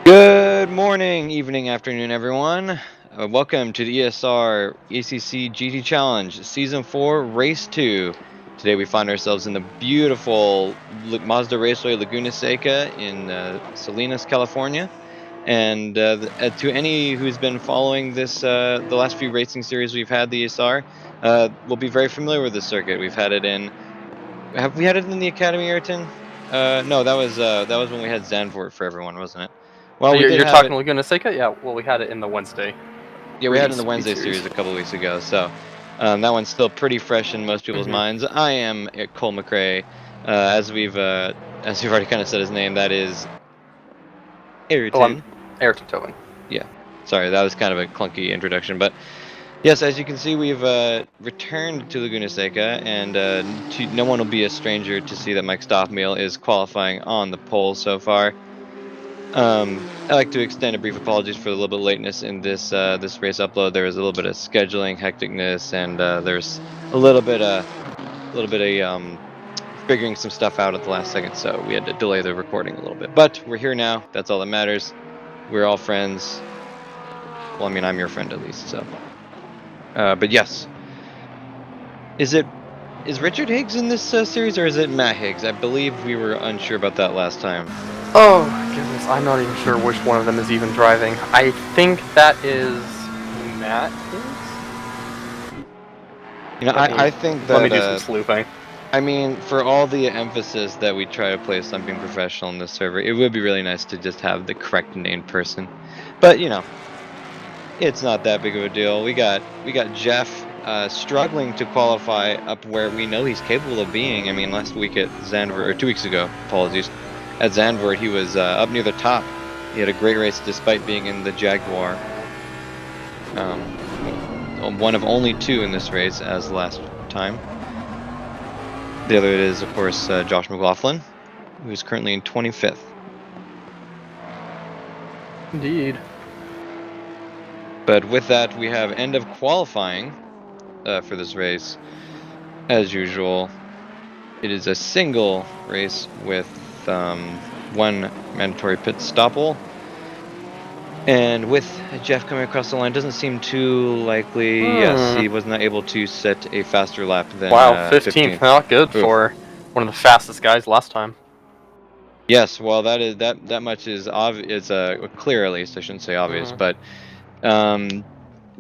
Good morning, evening, afternoon, everyone. Welcome to the ESR ACC GT Challenge, Season 4, Race 2. Today we find ourselves in the beautiful Mazda Raceway Laguna Seca in Salinas, California. And to any who's been following this, the last few racing series we've had, the ESR, will be very familiar with this circuit. We've had it in. Have we had it in the Academy, Ayrton? No, that was when we had Zandvoort for everyone, wasn't it? Oh, Well, we did you're have it. talking Laguna Seca? Yeah, well, we had it in the Wednesday Yeah, we had it in the speed Wednesday series. series a couple weeks ago, so that one's still pretty fresh in most people's Mm-hmm. minds. I am Cole McCray, as we've already kind of said his name. That is Oh, I'm Ayrton. Ayrton Tobin. Yeah, sorry, that was kind of a clunky introduction, but yes, as you can see, we've returned to Laguna Seca, and no one will be a stranger to see that Mike Stoffmeal is qualifying on the pole so far. I'd like to extend a brief apologies for the little bit lateness in this race upload. There was a little bit of scheduling hecticness, and there's a little bit of figuring some stuff out at the last second, so we had to delay the recording a little bit. But we're here now. That's all that matters. We're all friends. Well, I mean, I'm your friend at least. So, but yes, is Richard Higgs in this series, or is it Matt Higgs? I believe we were unsure about that last time. Oh, goodness, I'm not even sure which one of them is even driving. I think that is Matt. You know, Let me I think let me that do some sleuthing. I mean, for all the emphasis that we try to place on being professional in this server, it would be really nice to just have the correct named person. But it's not that big of a deal. We got Jeff struggling to qualify up where we know he's capable of being. I mean, last week at Zandvoort, or 2 weeks ago, apologies, at Zandvoort, he was up near the top. He had a great race despite being in the Jaguar. One of only two in this race, as last time. The other is, of course, Josh McLaughlin, who is currently in 25th. Indeed. But with that, we have end of qualifying for this race. As usual, it is a single race with one mandatory pit stopple. And with Jeff coming across the line, doesn't seem too likely. Yes, Hmm. he was not able to set a faster lap than Wow, 15th. 15th. Not good Oof. for one of the fastest guys last time. Yes, well, that much is obvious. Clear, at least. I shouldn't say obvious, Mm-hmm. but um,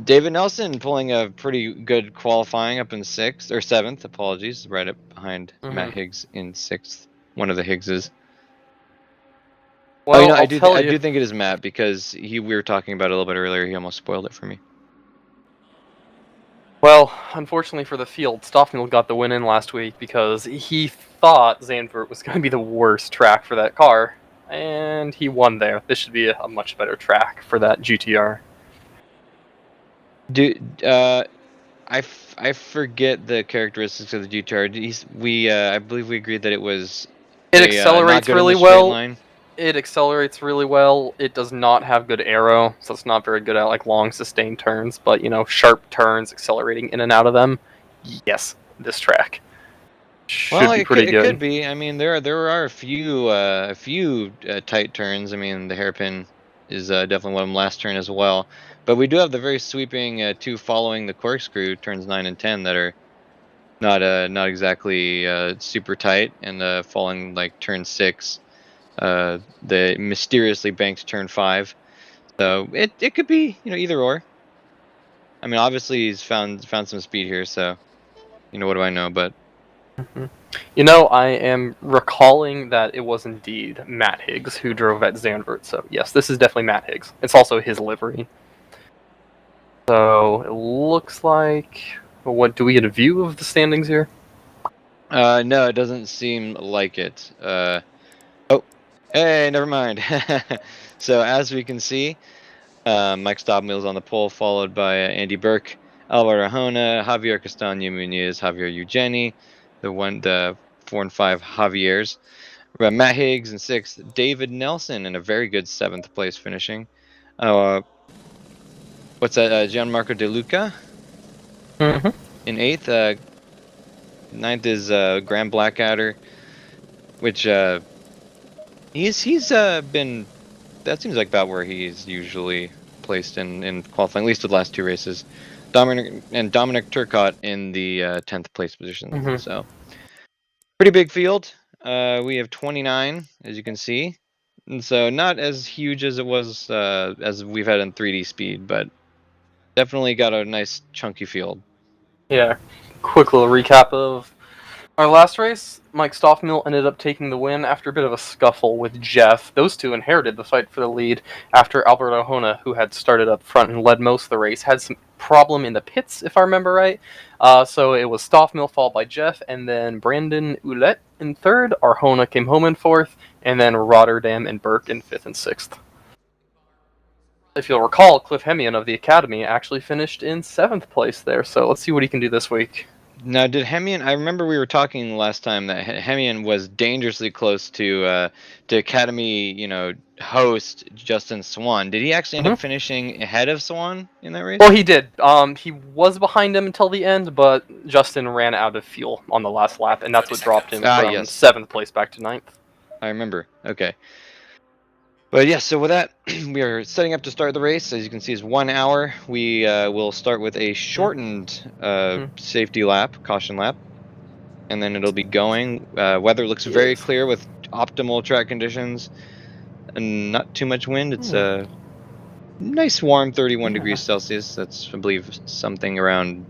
David Nelson pulling a pretty good qualifying up in 6th or 7th, apologies, right up behind Matt Mm-hmm. Higgs in 6th, one of the Higgses. Oh, Well, I I'll do tell I you. do think it is Matt because we were talking about it a little bit earlier. He almost spoiled it for me. Well, unfortunately for the field, Stoffel got the win in last week because he thought Zandvoort was going to be the worst track for that car, and he won there. This should be a much better track for that GTR. Do I forget the characteristics of the GTR. I believe we agreed that it was It a not accelerates good in the really straight well. line. It accelerates really well. It does not have good aero, so it's not very good at like long sustained turns. But sharp turns, accelerating in and out of them. Yes, this track Well, should be pretty it could good. be. I mean, there are a few tight turns. I mean, the hairpin is definitely one of them last turn as well. But we do have the very sweeping two following the corkscrew turns 9 and 10 that are not exactly super tight, and following like turn 6, the mysteriously banked turn 5. So it could be either or. I mean, obviously he's found some speed here, so what do I know? But Mhm. I am recalling that it was indeed Matt Higgs who drove at Zandvoort. So yes, this is definitely Matt Higgs. It's also his livery. So it looks like. What do we get a view of the standings here? no, it doesn't seem like it. Oh, hey, never mind. So as we can see, Mike Stobbmill's on the pole, followed by Andy Burke, Alvaro Arjona, Javier Castaño Muñoz, Javier Eugeni, the 4 and 5 Javiers. We got Matt Higgs in 6th, David Nelson in a very good 7th place finishing. Uh, what's that? Gianmarco De Luca Mm-hmm. in 8th. 9th is Graham Blackadder, which he's been that seems like about where he's usually placed in qualifying, at least the last 2 races. Dominic Turcotte in the 10th place position. Mhm. So pretty big field. We have 29, as you can see, and so not as huge as it was as we've had in 3D Speed, but definitely got a nice chunky field. Yeah. Quick little recap of our last race. Mike Stoffmill ended up taking the win after a bit of a scuffle with Jeff. Those two inherited the fight for the lead after Alberto Hona, who had started up front and led most of the race, had some problem in the pits, if I remember right. So it was Stoffmill followed by Jeff, and then Brandon Ouellette in third. Arjona came home in fourth, and then Rotterdam and Burke in fifth and sixth. If you'll recall, Cliff Hemian of the Academy actually finished in 7th place there, so let's see what he can do this week. Now, did Hemian? I remember we were talking last time that Hemian was dangerously close to Academy, host Justin Swan. Did he actually end up Mhm. finishing ahead of Swan in that race? Well, he did. He was behind him until the end, but Justin ran out of fuel on the last lap, and that's what dropped him Ah, from yes, 7th place back to 9th. I remember. Okay, but yeah. So with that, we are setting up to start the race. As you can see, it's 1 hour. We will start with a shortened Mhm. safety lap, caution lap, and then it'll be going. Weather looks very Yes. clear with optimal track conditions and not too much wind. It's Hmm. nice warm 31 Yeah. degrees Celsius. That's, I believe, something around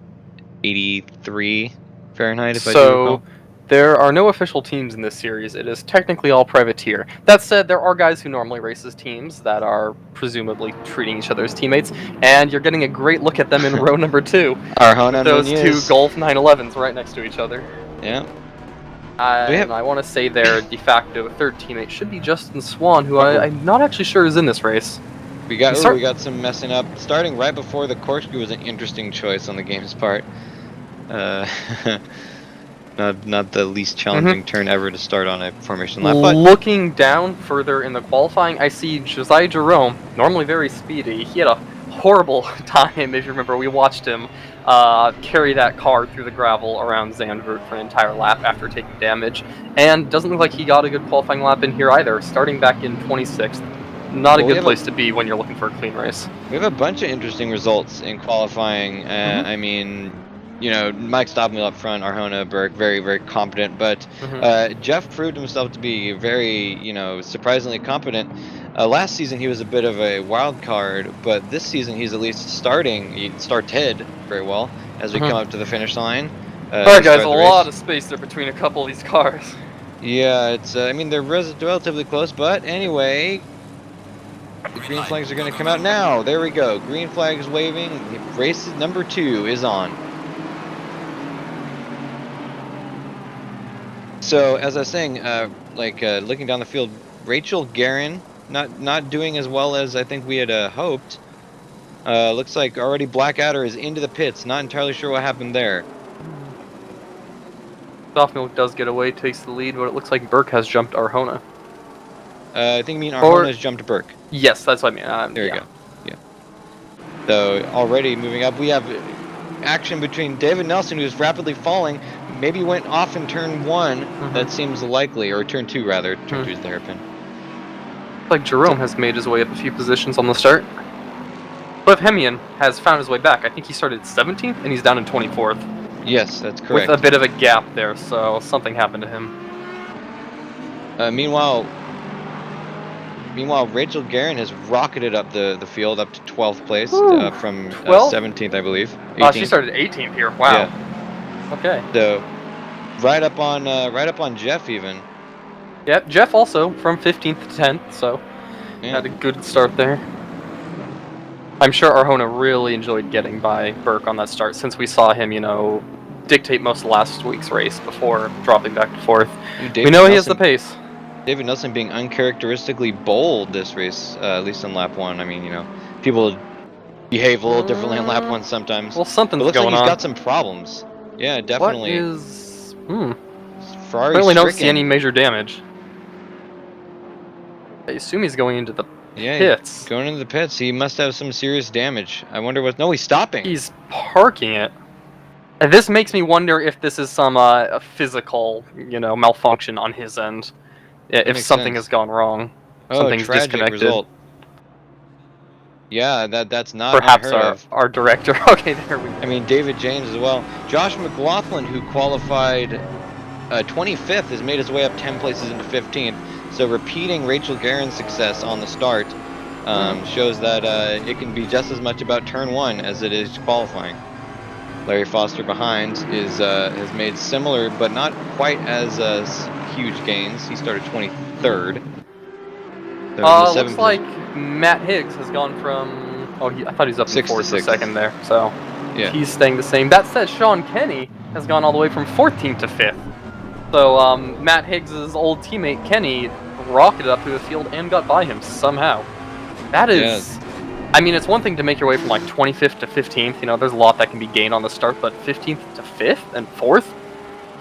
83 Fahrenheit, if I do So recall. there are no official teams in this series. It is technically all privateer. That said, there are guys who normally race as teams that are presumably treating each other as teammates, and you're getting a great look at them in row number 2 with Arjona those two Nunez. Golf 911s right next to each other. Yeah. We have. And I want to say their de facto third teammate should be Justin Swan, who Uh-oh. I'm not actually sure is in this race. We got. He Oh, start. we got some messing up. Starting right before the corkscrew was an interesting choice on the game's part. Uh, not the least Mhm. challenging turn ever to start on a formation lap, but Looking down further in the qualifying, I see Josiah Jerome, normally very speedy. He had a horrible time, if you remember. We watched him carry that car through the gravel around Zandvoort for an entire lap after taking damage. And doesn't look like he got a good qualifying lap in here either, starting back in 26th. Not a well, we good have a place to be when you're looking for a clean race. We have a bunch of interesting results in qualifying. Mm-hmm. I mean, Mike Stoppel up front, Arjona, Burke, very, very competent. But Mm-hmm. Jeff proved himself to be very, surprisingly competent. Last season, he was a bit of a wild card, but this season, he's at least he started very well as we come Mm-hmm. up to the finish line Alright, to guys, a start the lot race. of space there between a couple of these cars. Yeah, it's, I mean, they're relatively close, but anyway, the green flags are going to come out now. There we go. Green flags waving. Race number 2 is on. So as I was saying, looking down the field, Rachel Guerin not doing as well as I think we had hoped. Looks like already Blackadder is into the pits. Not entirely sure what happened there. Softmilk does get away, takes the lead, but it looks like Burke has jumped Arjona. I think me and Or, Arjona's jumped Burke. yes, that's what I mean. There we Yeah. go. Yeah. So already moving up, we have action between David Nelson, who's rapidly falling. Maybe went off in turn 1. That seems likely, or turn 2 rather. Turn 2 is the hairpin. Like Jerome has made his way up a few positions on the start. Cliff Hemian has found his way back. I think he started 17th and he's down in 24th. Yes, that's With a correct. bit of a gap there, so something happened to him. Meanwhile, Rachel Guerin has rocketed up the field up to 12th place Woo! from 12th? 17th, I believe. She 18th. started 18th here. Wow. Yeah. Okay. So right up on Jeff even. Yep, Jeff also from 15th to 10th, so Yeah. had a good start there. I'm sure Arjona really enjoyed getting by Burke on that start since we saw him, dictate most of last week's race before dropping back to 4th. We know he has the pace. David Nelson being uncharacteristically bold this race, at least on lap 1. I mean, people behave a little differently on lap 1 sometimes. Well, But something's looks like going he's on. got some problems. Yeah, What definitely. is... Ferrari Apparently don't see any stricken. major damage. I assume he's going into the Yeah, pits. going into the pits. He must have some serious damage. I wonder what. No, he's stopping. He's parking it. And this makes me wonder if this is some physical, malfunction on his end. If makes something sense. has gone wrong. Oh, Something's tragic disconnected. result. Yeah, that's not Perhaps unheard of. our director. Okay, there we go. I mean, David James as well. Josh McLaughlin, who qualified 25th, has made his way up 10 places into 15th. So repeating Rachel Guerin's success on the start shows that it can be just as much about turn one as it is qualifying. Larry Foster behind has made similar, but not quite as huge gains. He started 23rd. So in the Looks seventh like position. Matt Higgs has gone from. Oh, I thought he was up in 6th to fourth for a 6th. second there. So Yeah. he's staying the same. That said, Sean Kenny has gone all the way from 14th to 5th. So Matt Higgs' old teammate Kenny rocketed up to the field and got by him somehow. That is. I mean, it's one thing to make your way from like 25th to 15th. You know, there's a lot that can be gained on the start, but 15th to 5th and 4th?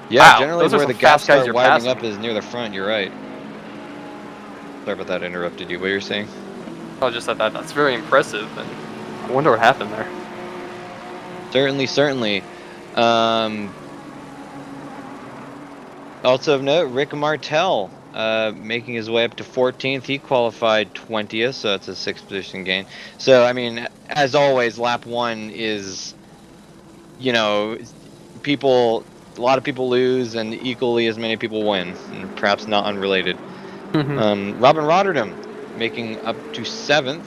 Yeah, Wow, generally those are where some the gaps fast guys start you're widening passing. up is near the front. You're right. Sorry about that. I interrupted you. What you're saying? I just thought that's very impressive, and I wonder what happened there. Certainly. Also of note, Rick Martel making his way up to 14th. He qualified 20th, so that's a 6th position gain. So, I mean, as always, lap one is, you know, a lot of people lose and equally as many people win, and perhaps not unrelated. Robin Rotterdam making up to 7th.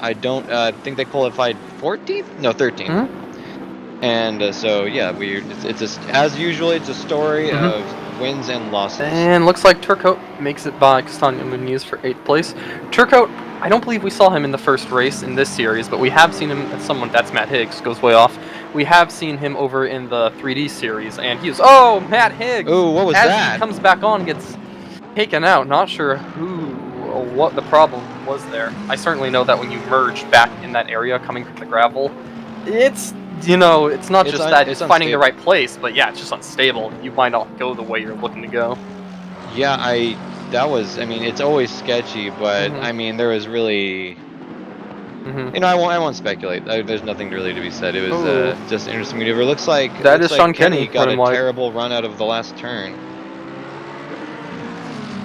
I don't think they qualified 14th? No, 13th. And so yeah, as usual, it's a story of wins and losses. And looks like Turcotte makes it by Castagna Muniz for 8th place. Turcotte, I don't believe we saw him in the first race in this series, but we have seen him. That's Matt Higgs, goes way off. We have seen him over in the 3D series, and he was Matt Higgs. Ooh, what was As that? he comes back on, gets taken out. Not sure what the problem was there. I certainly know that when you merge back in that area, coming from the gravel, it's it's not just that it's finding the right place, but yeah, it's just unstable. You might not go the way you're looking to go. Yeah, I mean, it's always sketchy, but I mean, there was really, I won't speculate. There's nothing really to be said. It was just an interesting maneuver. Looks like Sean Kenny got a wide. terrible run out of the last turn.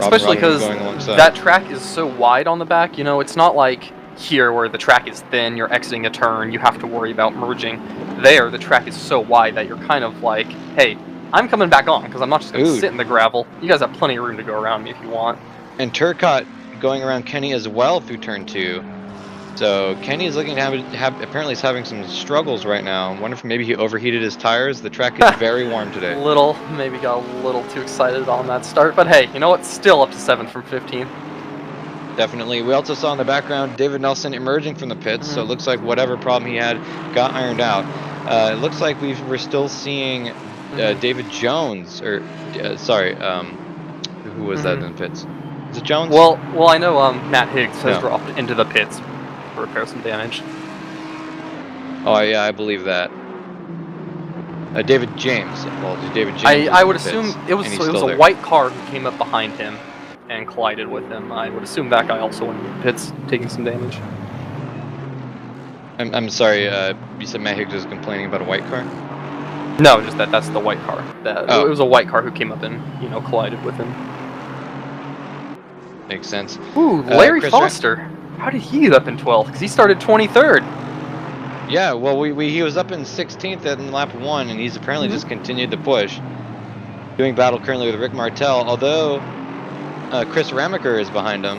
Especially because that track is so wide on the back. You know, it's not like here where the track is thin, you're exiting a turn, you have to worry about merging. There, the track is so wide that you're kind of like, hey, I'm coming back on because I'm not just going to sit in the gravel. You guys have plenty of room to go around me if you want. And Turcotte going around Kenny as well through turn 2. So Kenny is looking to apparently he's having some struggles right now. I wonder if maybe he overheated his tires. The track is very warm today. Maybe got a little too excited on that start, but hey, you know what? Still up to 7th from 15th. Definitely. We also saw in the background David Nelson emerging from the pits, so it looks like whatever problem he had got ironed out. It looks like we're still seeing David Jones, or sorry, who was that in the pits? Is it Jones? Well, I know Matt Higgs has dropped into the pits to repair some damage. Oh yeah, I believe that. David James. Apologies, David James. I would assume it was a white car who came up behind him and collided with him. I would assume that guy also went into the pits, taking some damage. I'm sorry. You said Matt Higgs was complaining about a white car. No, just that's the white car. It was a white car who came up and collided with him. Makes sense. Ooh, Larry Foster. How did he get up in 12th? Because he started 23rd. Yeah, well, he was up in 16th in lap 1, and he's apparently just continued to push. Doing battle currently with Rick Martel, although Chris Ramaker is behind him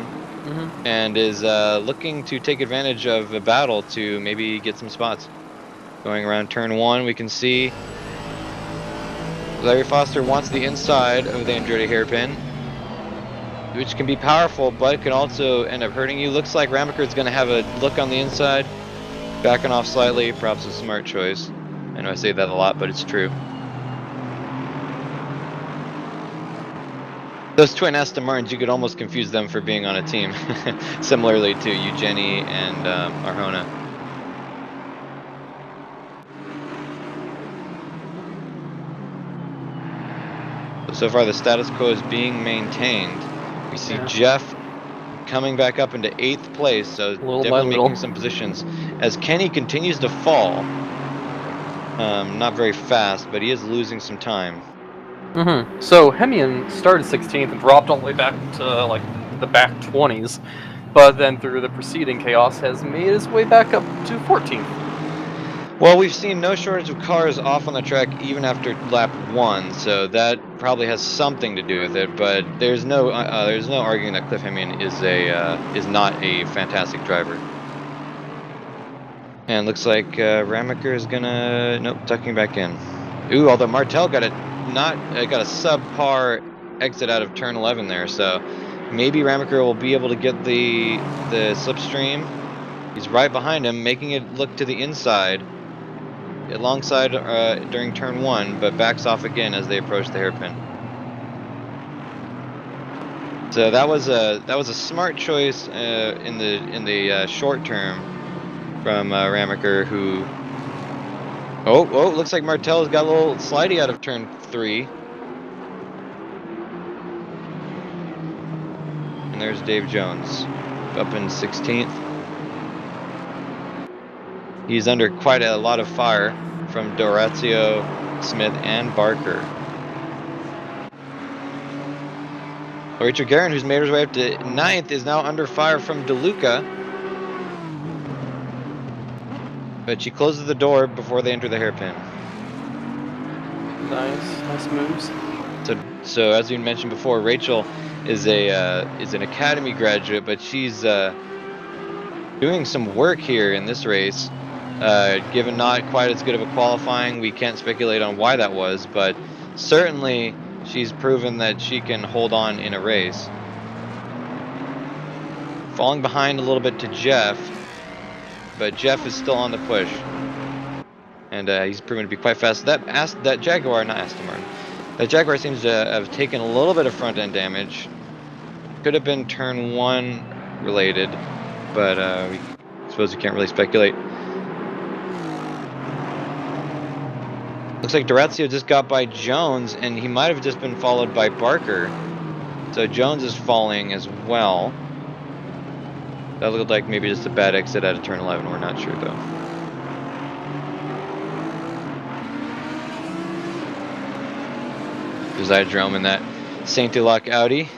and is looking to take advantage of a battle to maybe get some spots. Going around turn 1, we can see Larry Foster wants the inside of the Andretti hairpin, which can be powerful, but it can also end up hurting you. Looks like Ramaker is going to have a look on the inside. Backing off slightly, perhaps a smart choice. I know I say that a lot, but it's true. Those twin Aston Martins, you could almost confuse them for being on a team, similarly to Eugenie and Arjona. So far, the status quo is being maintained. We see Jeff coming back up into 8th place, so definitely making some positions. As Kenny continues to fall, not very fast, but he is losing some time. So Hemian started 16th and dropped all the way back to like the back 20s. but then through the preceding chaos has made his way back up to 14th. Well, we've seen no shortage of cars off on the track even after lap 1, so that probably has something to do with it. But there's no arguing that Cliff Hemming is not a fantastic driver. And looks like Ramaker is gonna tucking back in. Ooh, although Martel got a subpar exit out of turn 11 there, so maybe Ramaker will be able to get the slipstream. He's right behind him, making it look to the inside, alongside during turn 1, but backs off again as they approach the hairpin. So that was a smart choice in the short term from Ramaker, who. Oh, looks like Martel's got a little slidey out of turn 3. And there's Dave Jones up in 16th. He's under quite a lot of fire from Dorazio, Smith, and Barker. Richard Guerin, who's made his way up to 9th, is now under fire from DeLuca. But she closes the door before they enter the hairpin. Nice moves. So as you mentioned before, Rachel is an academy graduate, but she's doing some work here in this race. Given not quite as good of a qualifying, we can't speculate on why that was, but certainly she's proven that she can hold on in a race. Falling behind a little bit to Jeff, but Jeff is still on the push. And he's proven to be quite fast. That Jaguar, not Aston Martin, that Jaguar seems to have taken a little bit of front end damage. Could have been turn 1 related, but we suppose we can't really speculate. Looks like Dorazio just got by Jones, and he might have just been followed by Barker. So Jones is falling as well. That looked like maybe just a bad exit out of turn 11. We're not sure though. Josiah Jerome in that Saint-Deloc Audi.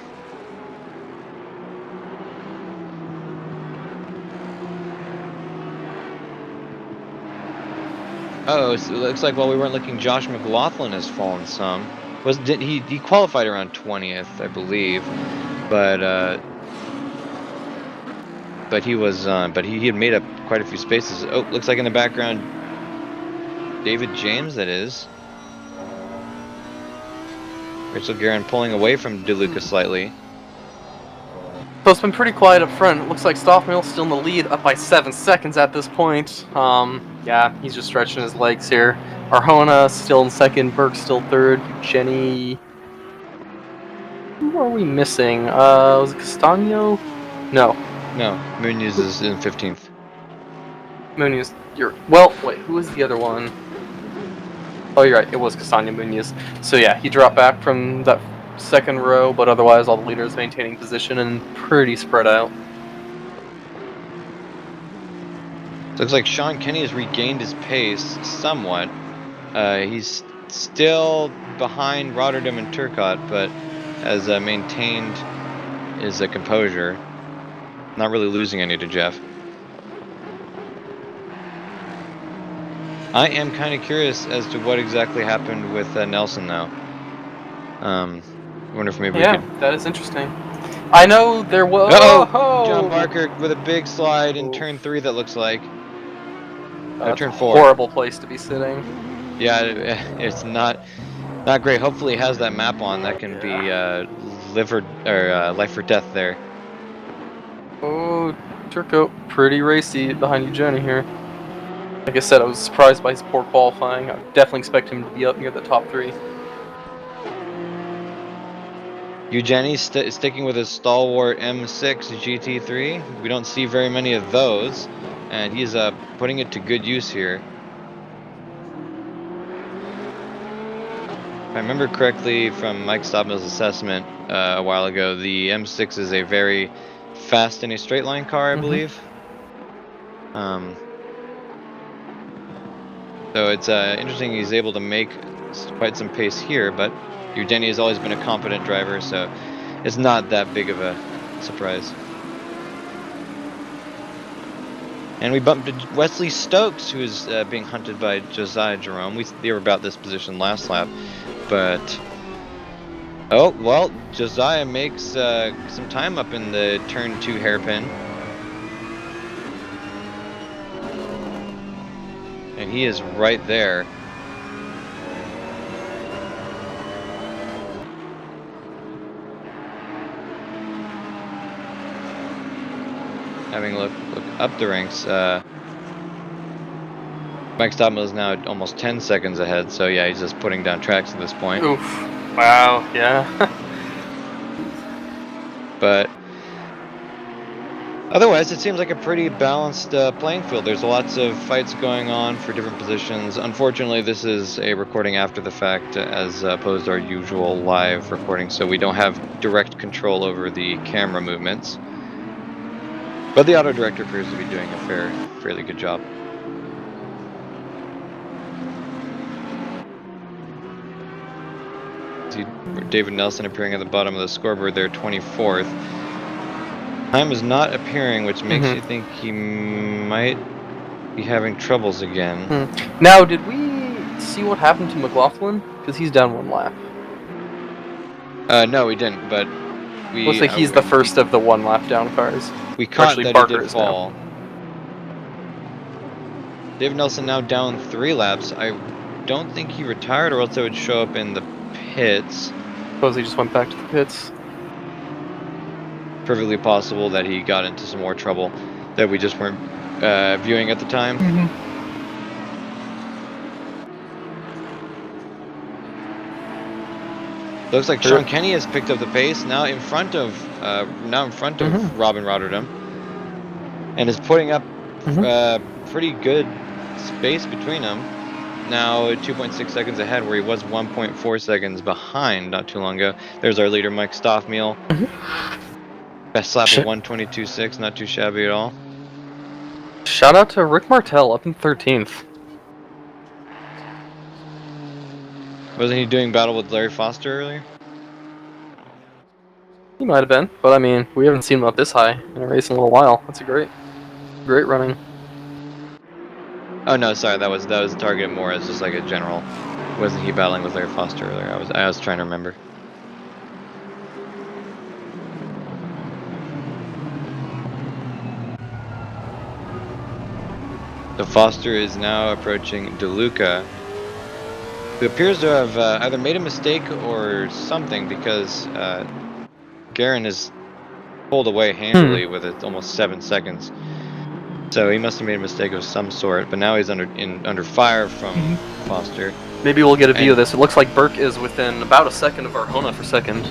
Oh, so it looks like while we weren't looking, Josh McLaughlin has fallen some. He qualified around 20th, I believe, but he had made up quite a few spaces. Oh, looks like in the background, David James, that is. Rachel Guerin pulling away from DeLuca slightly. So it's been pretty quiet up front. It looks like Stoffmill's still in the lead, up by 7 seconds at this point. Yeah, he's just stretching his legs here. Arjona still in second, Burke still third, Jenny. Who are we missing? Was it Castano? No. No, Munoz is in 15th. Munoz. Well, wait, who was the other one? Oh, you're right, it was Castano Munoz. So yeah, he dropped back from that second row, but otherwise all the leaders maintaining position and pretty spread out. Looks like Sean Kenny has regained his pace somewhat. He's still behind Rotterdam and Turcotte, but has maintained his composure. Not really losing any to Jeff. I am kind of curious as to what exactly happened with Nelson, though. I wonder if maybe we could... that is interesting. I know there was... Oh! John Barker with a big slide in turn 3, that looks like. Turn 4. Horrible place to be sitting. Yeah, it's not great. Hopefully he has that map on. That can be life or death there. Oh, Turco, pretty racy behind Eugenie here. Like I said, I was surprised by his poor qualifying. I definitely expect him to be up near the top 3. Eugenie sticking with his stalwart M6 GT3. We don't see very many of those, and he's putting it to good use here. If I remember correctly from Mike Stobbill's assessment a while ago, the M6 is a very fast in a straight line car, I believe. So it's interesting he's able to make quite some pace here, but Eugenie has always been a competent driver, so it's not that big of a surprise. And we bumped into Wesley Stokes, who is being hunted by Josiah Jerome. They were about this position last lap, but oh well, Josiah makes some time up in the turn 2 hairpin, and he is right there. Having a look up the ranks, Mike Stockmill is now almost 10 seconds ahead, so yeah, he's just putting down tracks at this point. Oof. Wow, yeah. But otherwise, it seems like a pretty balanced playing field. There's lots of fights going on for different positions. Unfortunately, this is a recording after the fact as opposed to our usual live recording, so we don't have direct control over the camera movements. But the auto director appears to be doing a fairly good job. See David Nelson appearing at the bottom of the scoreboard there, 24th. Time is not appearing, which makes you think he might be having troubles again. Now, did we see what happened to McLaughlin? Because he's down 1 lap. No, we didn't, but we... Looks like he's the first of the 1 lap down cars. We caught Actually, that Barker he did is fall. now. David Nelson now down 3 laps. I don't think he retired, or else it would show up in the pits. Suppose he just went back to the pits. Perfectly possible that he got into some more trouble that we just weren't viewing at the time. Looks like Sean Kenny has picked up the pace, now in front of Robin Rotterdam, and is putting up pretty good space between them. Now 2.6 seconds ahead, where he was 1.4 seconds behind not too long ago. There's our leader, Mike Stoffmeal. Best lap of 1:22.6, not too shabby at all. Shout out to Rick Martel up in 13th. Wasn't he doing battle with Larry Foster earlier? He might have been, but I mean, we haven't seen him up this high in a race in a little while. That's a great running. Oh no, sorry, that was targeted more as just like a general. Wasn't he battling with Larry Foster earlier? I was trying to remember. So Foster is now approaching DeLuca, who appears to have either made a mistake or something, because Garin is pulled away handily with it almost 7 seconds. So he must have made a mistake of some sort, but now he's under fire from Foster. Maybe we'll get a view of this. It looks like Burke is within about a second of Arjona for second.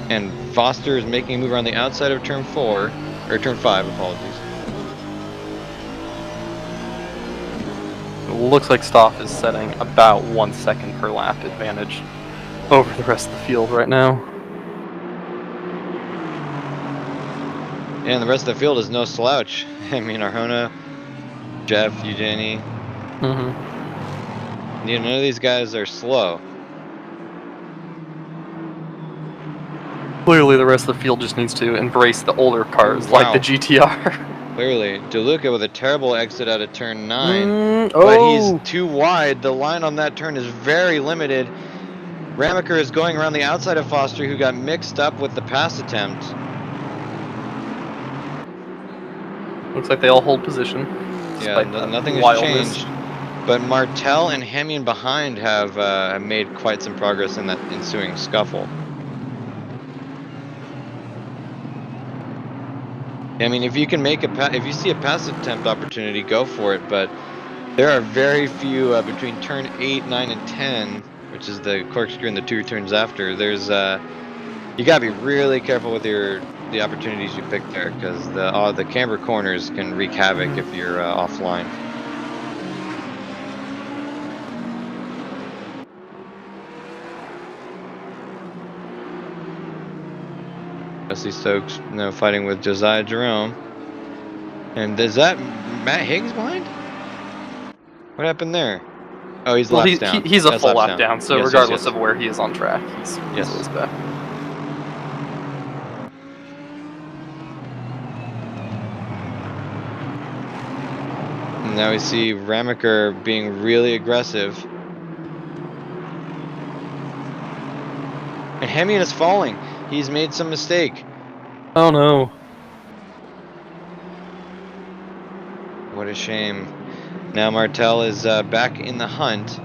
And Foster is making a move around the outside of turn 4, or turn 5, apologies. It looks like Stoff is setting about 1 second per lap advantage over the rest of the field right now. And the rest of the field is no slouch. I mean, Arjona, Jeff, Eugenie. You know, none of these guys are slow. Clearly, the rest of the field just needs to embrace the older cars, like the GTR. Clearly, DeLuca with a terrible exit out of turn 9, but he's too wide. The line on that turn is very limited. Ramaker is going around the outside of Foster, who got mixed up with the pass attempt. Looks like they all hold position. Yeah, nothing has changed. But Martel and Hemian behind have made quite some progress in that ensuing scuffle. I mean, if you can make if you see a pass attempt opportunity, go for it. But there are very few between turn 8, 9, and 10, which is the corkscrew and the 2 turns after. There's you gotta be really careful with the opportunities you pick there, because the camber corners can wreak havoc if you're offline. Wesley Stokes fighting with Josiah Jerome. And is that Matt Higgs behind? What happened there? Oh, he's laps down. He's a full lap down, so yes, regardless of where he is on track, he's always back. And now we see Ramaker being really aggressive. And Hemian is falling. He's made some mistake. Oh no. What a shame. Now Martel is back in the hunt.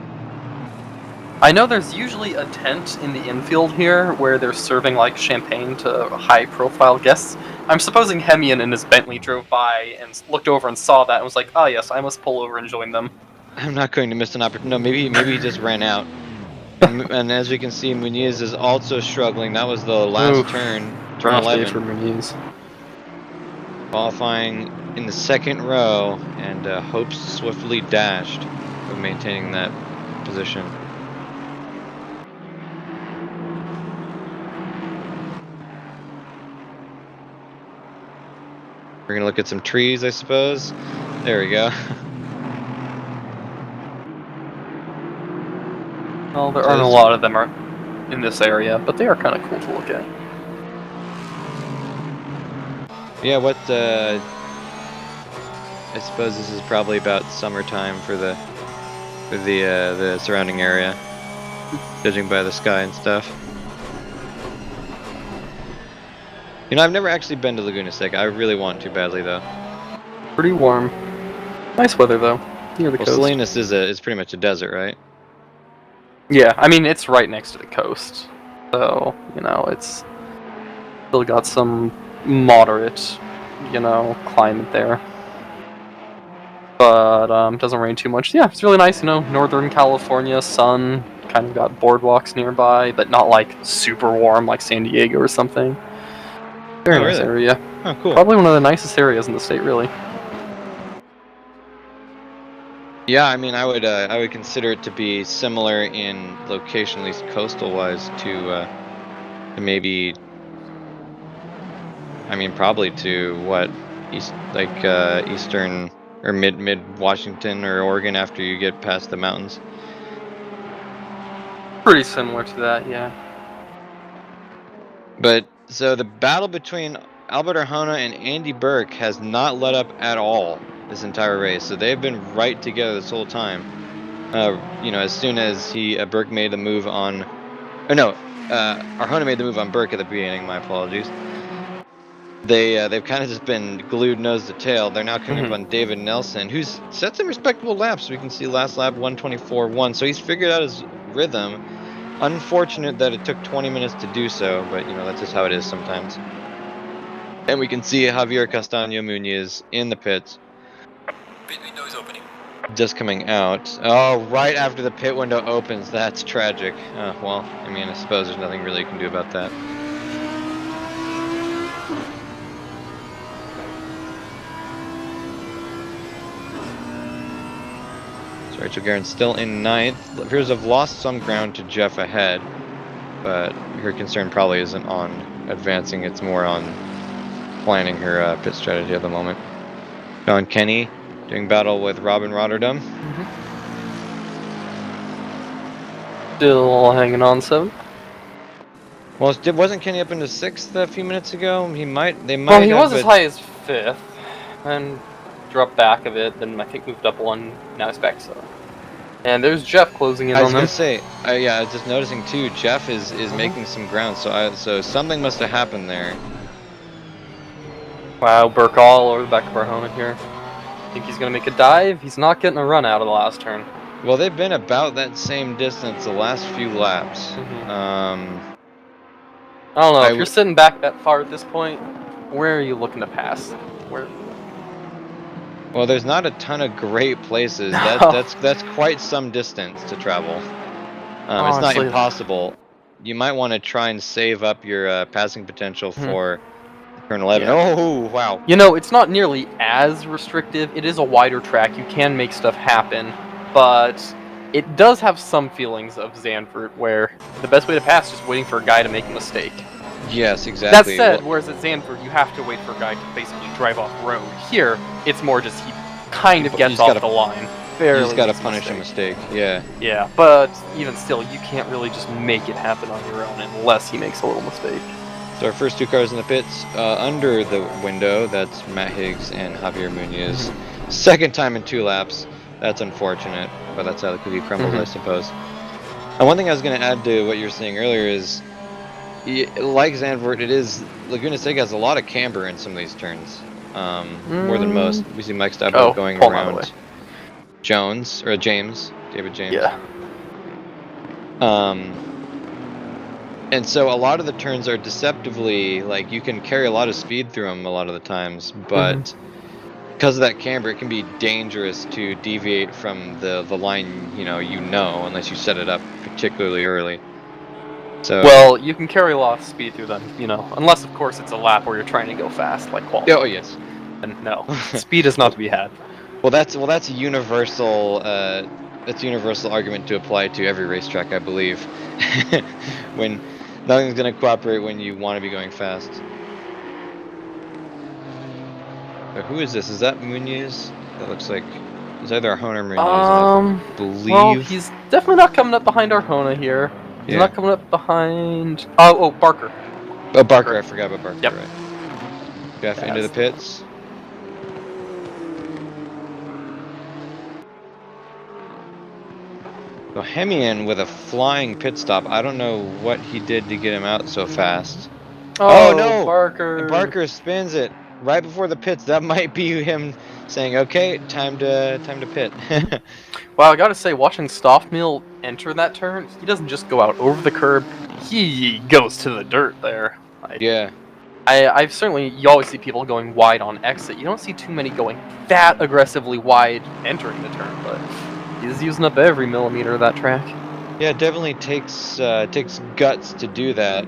I know there's usually a tent in the infield here where they're serving like champagne to high-profile guests. I'm supposing Hemian and his Bentley drove by and looked over and saw that and was like, "Ah, yes, I must pull over and join them." I'm not going to miss an opportunity. No, maybe he just ran out. And as we can see, Muniz is also struggling. That was the last Oof. turn, turn Rough day for 11. Muniz. Qualifying in the second row, and hopes swiftly dashed of maintaining that position. We're gonna look at some trees, I suppose. There we go. Well, there aren't a lot of them in this area, but they are kind of cool to look at. Yeah, I suppose this is probably about summertime for the surrounding area, judging by the sky and stuff. You know, I've never actually been to Laguna Seca. I really want to badly, though. Pretty warm. Nice weather, though, near the coast. Salinas is pretty much a desert, right? Yeah, I mean, it's right next to the coast. So, you know, it's still got some moderate, you know, climate there. But, doesn't rain too much. Yeah, it's really nice, you know, Northern California, sun, kind of got boardwalks nearby, but not, like, super warm like San Diego or something. Very nice area. Oh, cool. Probably one of the nicest areas in the state, really. Yeah, I mean, I would consider it to be similar in location, at least coastal-wise, to maybe. I mean, probably to what eastern or mid Washington or Oregon after you get past the mountains. Pretty similar to that, yeah. But so the battle between Albert Arjona and Andy Burke has not let up at all this entire race. So they've been right together this whole time. You know, as soon as Burke made the move on, or no, Arjona made the move on Burke at the beginning. My apologies. They've kind of just been glued nose to tail. They're now coming up on David Nelson, who's set some respectable laps. We can see last lap 1:24.1, so he's figured out his rhythm. Unfortunate that it took 20 minutes to do so, but you know that's just how it is sometimes. And we can see Javier Castaño Muñoz in the pits. Pit window is opening. Just coming out. Oh, right after the pit window opens. That's tragic. Well, I mean, I suppose there's nothing really you can do about that. So Rachel Guerin's still in ninth. Appears to have lost some ground to Jeff ahead, but her concern probably isn't on advancing. It's more on planning her pit strategy at the moment. John Kenny doing battle with Robin Rotterdam. Still hanging on 7th. Well, wasn't Kenny up into 6th a few minutes ago? They might. Well, he was as high as 5th, and dropped back a bit. Then I think moved up 1. Now he's back 7th. And there's Jeff closing in on them. I was gonna say, yeah, I was just noticing too. Jeff is making some ground, so something must have happened there. Wow, Burke all over the back of Arjona here. Think he's gonna make a dive? He's not getting a run out of the last turn. Well, they've been about that same distance the last few laps. I don't know, if you're sitting back that far at this point, where are you looking to pass? Where? Well, there's not a ton of great places. No. That's quite some distance to travel. It's not impossible. You might want to try and save up your passing potential for turn 11. Yeah. Oh, wow. You know, it's not nearly as restrictive. It is a wider track. You can make stuff happen, but it does have some feelings of Zandvoort where the best way to pass is just waiting for a guy to make a mistake. Yes, exactly. That said, whereas at Zandvoort, you have to wait for a guy to basically drive off road. Here, it's more just he kind of gets off the line. You just gotta punish a mistake, yeah. Yeah, but even still, you can't really just make it happen on your own unless he makes a little mistake. So our first 2 cars in the pits, under the window, that's Matt Higgs and Javier Muñoz. Second time in 2 laps. That's unfortunate, but that's how the cookie crumbles, I suppose. And one thing I was going to add to what you were saying earlier is, like Zandvoort, Laguna Seca has a lot of camber in some of these turns. More than most. We see Mike Stabile going pulling out of the way. around David James. Yeah. And so a lot of the turns are deceptively, like, you can carry a lot of speed through them a lot of the times, but because of that camber, it can be dangerous to deviate from the line, unless you set it up particularly early. So Well, you can carry a lot of speed through them, unless of course it's a lap where you're trying to go fast, like qualifying. oh yes. And no, speed is not to be had. Well, that's a universal argument to apply to every racetrack, I believe. When nothing's going to cooperate when you want to be going fast. Who is this? Is that Munoz? That looks like it's either Arjona or Munoz, I believe. Well, he's definitely not coming up behind Arjona here. He's not coming up behind. Oh, Barker. Oh, Barker. I forgot about Barker. Yep. Right. Jeff into the pits. Bohemian with a flying pit stop. I don't know what he did to get him out so fast. Oh no! Barker! Barker spins it right before the pits. That might be him saying, "Okay, time to pit." Well, I gotta say, watching Stoffmeal enter that turn, he doesn't just go out over the curb; he goes to the dirt there. Yeah. I've certainly, you always see people going wide on exit. You don't see too many going that aggressively wide entering the turn, but he's using up every millimeter of that track. Yeah, it definitely takes guts to do that.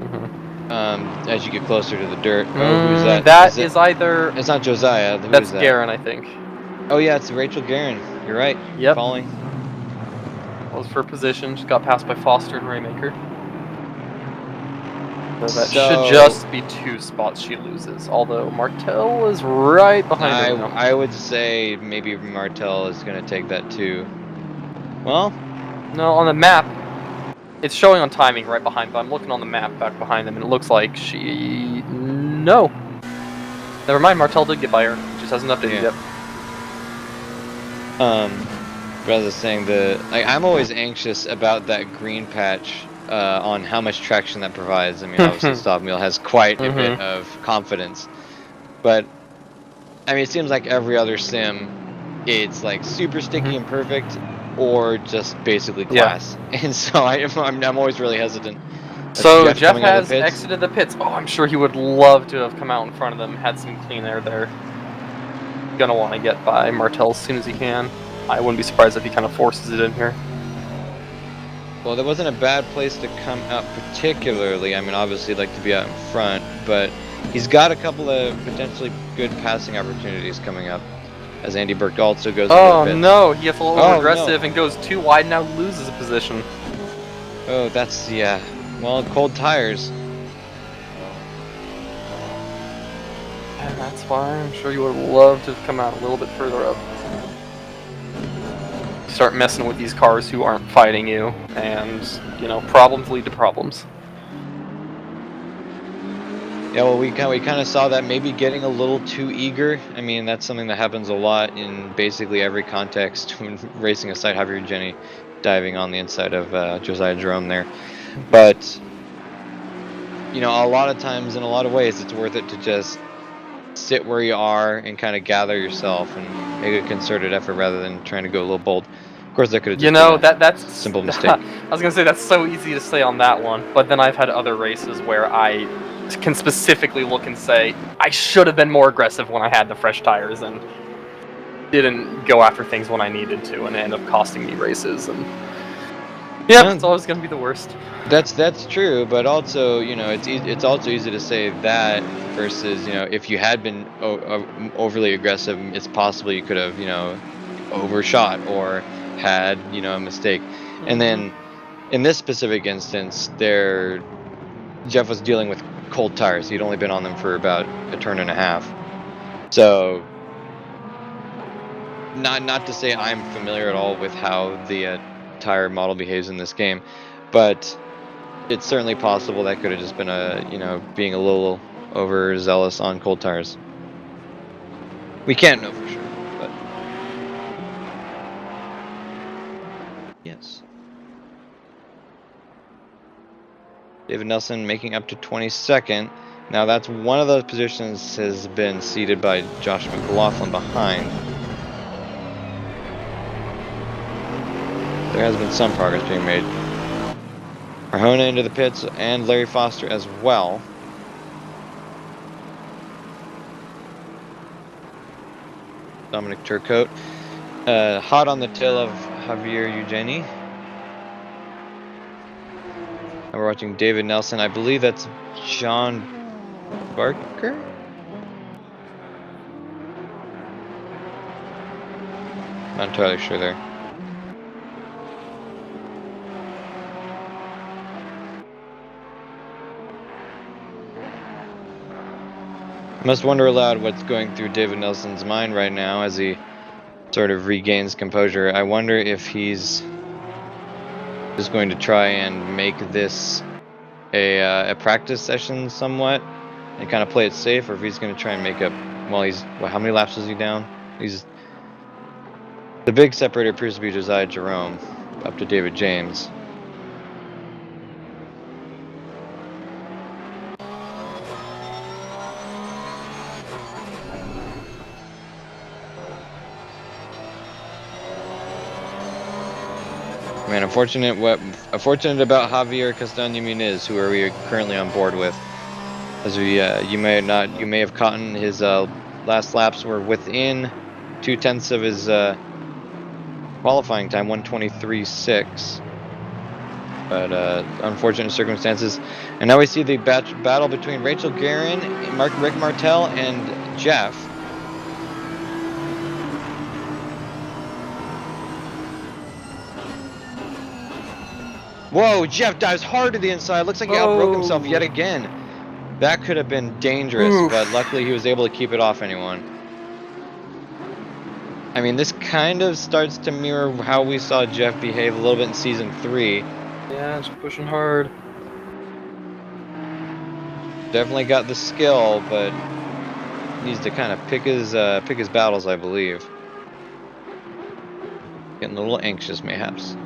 As you get closer to the dirt. Oh, who's that? That is either. It's not Josiah. Who that's is that? Garen, I think. Oh yeah, it's Rachel Garen. You're right. Yep. Falling. Was for position. Just got passed by Foster and Raymaker. So that should just be 2 spots she loses. Although Martel is right behind her. I would say maybe Martel is going to take that too. Well, no, on the map, it's showing on timing right behind, but I'm looking on the map back behind them, and it looks like she... No. Never mind, Martel did get by her. Just hasn't updated yet. Rather saying I'm always anxious about that green patch on how much traction that provides. I mean, obviously, Stoffmeal has quite a bit of confidence, but I mean, it seems like every other sim, it's like super sticky and perfect, or just basically class. Yeah. And so I'm always really hesitant. So Jeff has exited the pits. Oh, I'm sure he would love to have come out in front of them, had some clean air there. Gonna want to get by Martel as soon as he can. I wouldn't be surprised if he kind of forces it in here. Well, that wasn't a bad place to come out particularly. I mean, obviously he'd like to be out in front, but he's got a couple of potentially good passing opportunities coming up. As Andy Burke also goes into the pits. No, he gets a little aggressive and goes too wide, now loses a position. Oh, that's, yeah. Well, cold tires. And that's why I'm sure you would love to come out a little bit further up. Start messing with these cars who aren't fighting you, and, problems lead to problems. Yeah, well, we kind of saw that maybe getting a little too eager. I mean, that's something that happens a lot in basically every context when racing aside Javier Jenny diving on the inside of Josiah Jerome there. But, a lot of times, in a lot of ways, it's worth it to just sit where you are and kind of gather yourself and make a concerted effort rather than trying to go a little bold. Of course, that could have just been that's a simple mistake. I was going to say, that's so easy to say on that one, but then I've had other races where I can specifically look and say, I should have been more aggressive when I had the fresh tires and didn't go after things when I needed to, and it ended up costing me races. And it's always going to be the worst. That's true, but also, it's also easy to say that versus, if you had been overly aggressive, it's possible you could have, overshot or had, a mistake. And then in this specific instance, Jeff was dealing with cold tires. He'd only been on them for about a turn and a half. So not to say I'm familiar at all with how the tire model behaves in this game, but it's certainly possible that could have just been being a little overzealous on cold tires. We can't know for sure, but David Nelson making up to 22nd. Now that's one of those positions has been ceded by Josh McLaughlin behind. There has been some progress being made. Arjona into the pits and Larry Foster as well. Dominic Turcotte. Hot on the tail of Javier Eugeni. And we're watching David Nelson. I believe that's John Barker? Not entirely sure there. I must wonder aloud what's going through David Nelson's mind right now as he sort of regains composure. I wonder if he's just going to try and make this a practice session somewhat and kind of play it safe, or if he's going to try and make up. Well, how many laps is he down? The big separator appears to be Josiah Jerome up to David James. Man, unfortunate about Javier Castaño Muniz, who we are currently on board with. As you may have caught in his last laps were within 0.2 of his qualifying time, 1:23.6. But unfortunate circumstances. And now we see the battle between Rachel Guerin, Rick Martel, and Jeff. Whoa, Jeff dives hard to the inside. Looks like he outbroke himself yet again. That could have been dangerous, but luckily he was able to keep it off anyone. I mean, this kind of starts to mirror how we saw Jeff behave a little bit in Season 3. Yeah, just pushing hard. Definitely got the skill, but needs to kind of pick his battles, I believe. Getting a little anxious, mayhaps.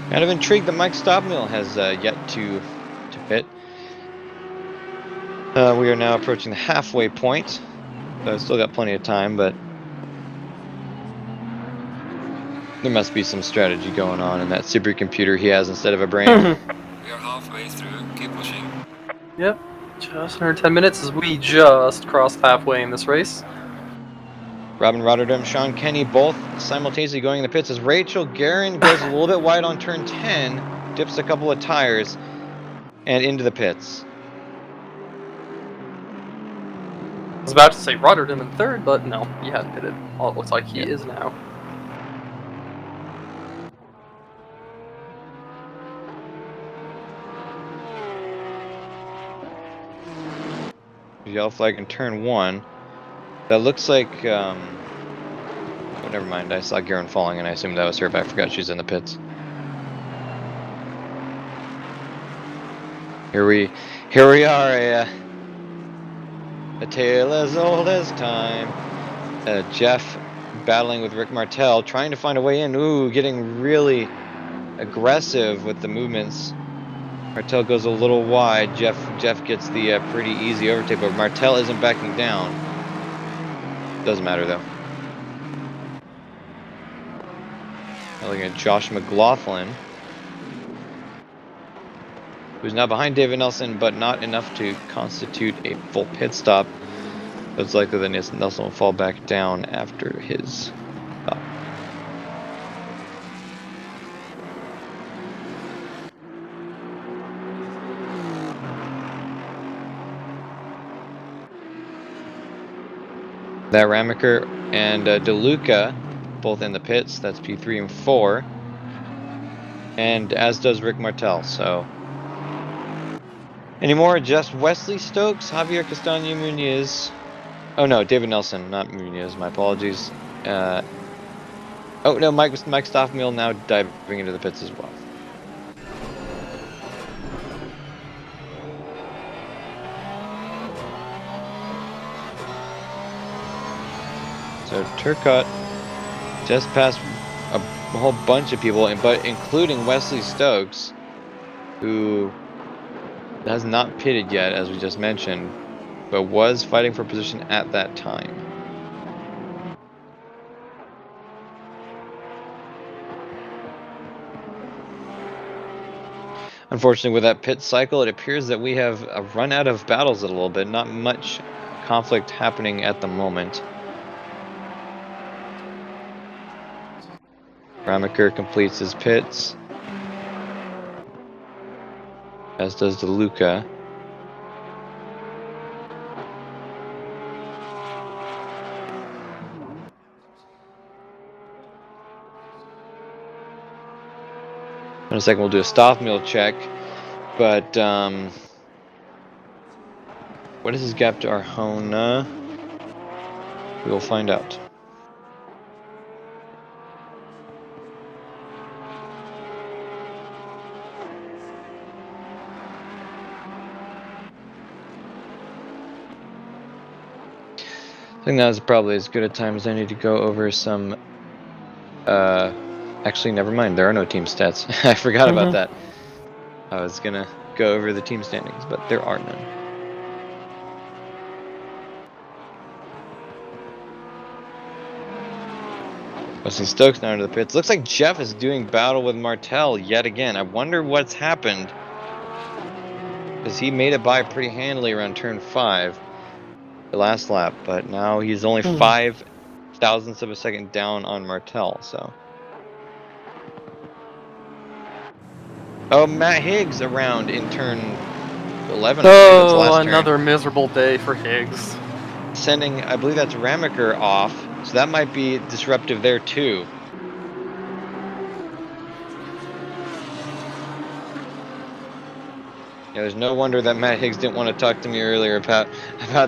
Kind of intrigued that Mike Stoppmill has yet to pit. We are now approaching the halfway point, so I've still got plenty of time, but there must be some strategy going on in that supercomputer he has instead of a brain. We are halfway through. Keep pushing. Yep, just under 10 minutes as we just crossed halfway in this race. Robin Rotterdam, Sean Kenny, both simultaneously going in the pits as Rachel Guerin goes a little bit wide on turn 10, dips a couple of tires, and into the pits. I was about to say Rotterdam in third, but no, he hadn't pitted. All it looks like he is now. Yellow flag in turn 1. That looks like, oh, never mind. I saw Guerin falling and I assumed that was her, but I forgot she's in the pits. Here we are, a tale as old as time. Jeff battling with Rick Martel, trying to find a way in. Ooh, getting really aggressive with the movements. Martel goes a little wide. Jeff gets the pretty easy overtake, but Martel isn't backing down. Doesn't matter though. Looking at Josh McLaughlin, who's now behind David Nelson, but not enough to constitute a full pit stop. But it's likely that Nelson will fall back down after his stop. That Ramaker and DeLuca both in the pits. That's P3 and 4. And as does Rick Martel. So anymore, just Wesley Stokes, Javier Castaño Muniz. Oh no, David Nelson, not Muniz. My apologies. Oh no, Mike Stoffmill now diving into the pits as well. So Turcotte just passed a whole bunch of people, but including Wesley Stokes, who has not pitted yet, as we just mentioned, but was fighting for position at that time. Unfortunately, with that pit cycle, it appears that we have run out of battles a little bit. Not much conflict happening at the moment. Ramaker completes his pits, as does DeLuca. In a second, we'll do a stop meal check, but what is his gap to Arjona? We will find out. I think that was probably as good a time as I need to go over some. Actually, never mind. There are no team stats. I forgot about that. I was gonna go over the team standings, but there are none. Wesley Stokes now into the pits. Looks like Jeff is doing battle with Martel yet again. I wonder what's happened, because he made it by pretty handily around turn 5, the last lap, but now he's only 5 thousandths of a second down on Martel. So, oh, Matt Higgs around in turn 11. I believe that's the last turn. Another miserable day for Higgs. Sending, I believe that's Ramaker off, so that might be disruptive there too. Yeah, there's no wonder that Matt Higgs didn't want to talk to me earlier about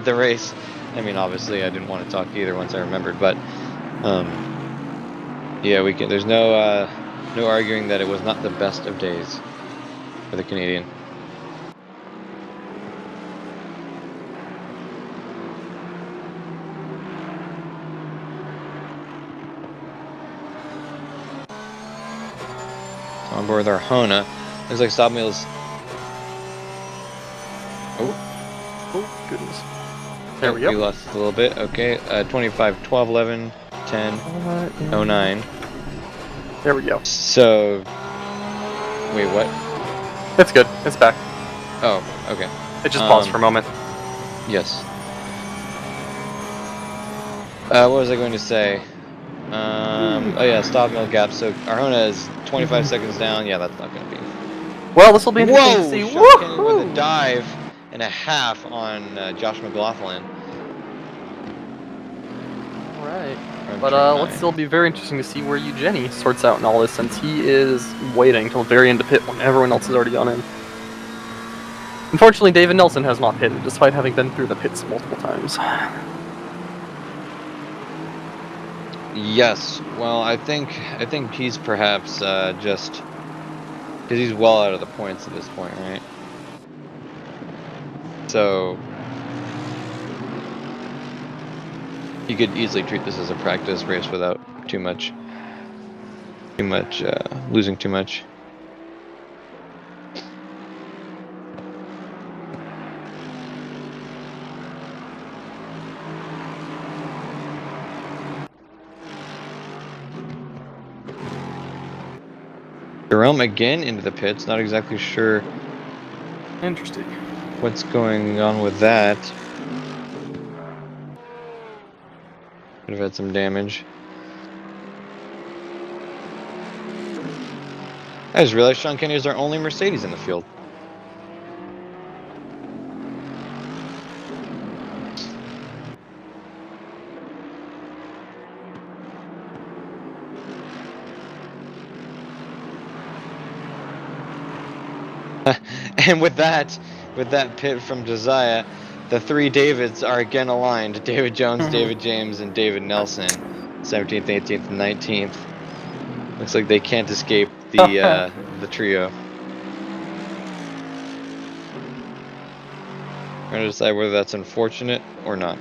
the race. I mean, obviously I didn't want to talk either once I remembered, but yeah, we can. There's no arguing that it was not the best of days for the Canadian. On board with our Hona. Looks like stop meals. Oh, goodness. There we go. We lost a little bit. Okay, 25, 12, 11, 10, 09. There we go. So, wait, what? It's good. It's back. Oh, okay. It just paused for a moment. Yes. What was I going to say? Oh yeah, stop mill gap. So Arjona is 25 seconds down. Yeah, that's not going to be. Well, this will be interesting to see. Sean Kenny with a dive and a half on Josh McLaughlin. All right. But let's still be very interesting to see where Eugenie sorts out in all this, since he is waiting till the very end to pit when everyone else has already gone in. Unfortunately, David Nelson has not pitted, despite having been through the pits multiple times. Yes. Well, I think he's perhaps just because he's well out of the points at this point, right? So you could easily treat this as a practice race without losing too much. Jerome again into the pits. Not exactly sure. Interesting. What's going on with that? Could have had some damage. I just realized Sean Kenny is our only Mercedes in the field. And with that pit from Josiah, the 3 Davids are again aligned. David Jones, David James, and David Nelson. 17th, 18th, and 19th. Looks like they can't escape the trio. We're going to decide whether that's unfortunate or not.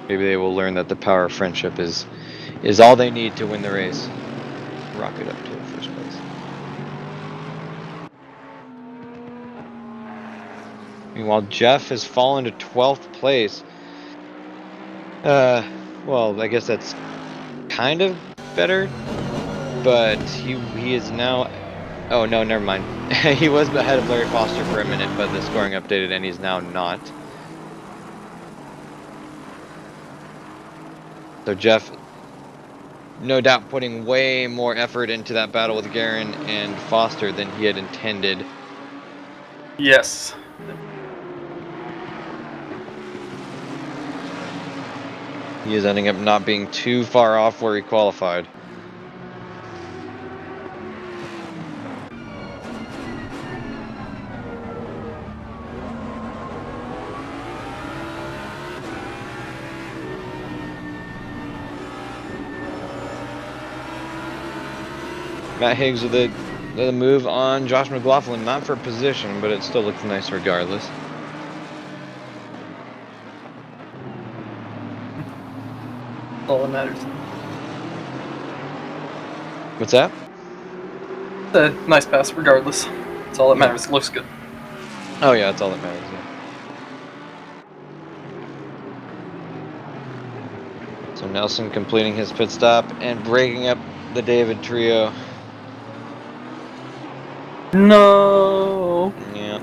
Maybe they will learn that the power of friendship is all they need to win the race. Rocket up to first place. Meanwhile, Jeff has fallen to 12th place. Well, I guess that's kind of better, but he is now. Oh no, never mind. He was ahead of Larry Foster for a minute, but the scoring updated and he's now not. So Jeff, no doubt, putting way more effort into that battle with Garin and Foster than he had intended. Yes. He is ending up not being too far off where he qualified. Matt Higgs with the move on Josh McLaughlin, not for position, but it still looks nice regardless. All that matters. What's that? A nice pass, regardless. That's all that matters. It looks good. Oh yeah, that's all that matters. Yeah. So Nelson completing his pit stop and breaking up the David trio. No. Yeah.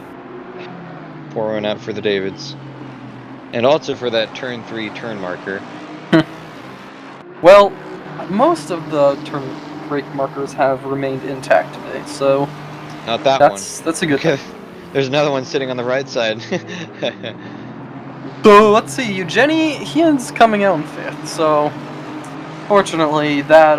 Pour one out for the Davids. And also for that turn 3 turn marker. Well, most of the turn brake markers have remained intact today, so Not that that's a good thing. There's another one sitting on the right side. So let's see, Eugenie, he is coming out in 5th, so fortunately that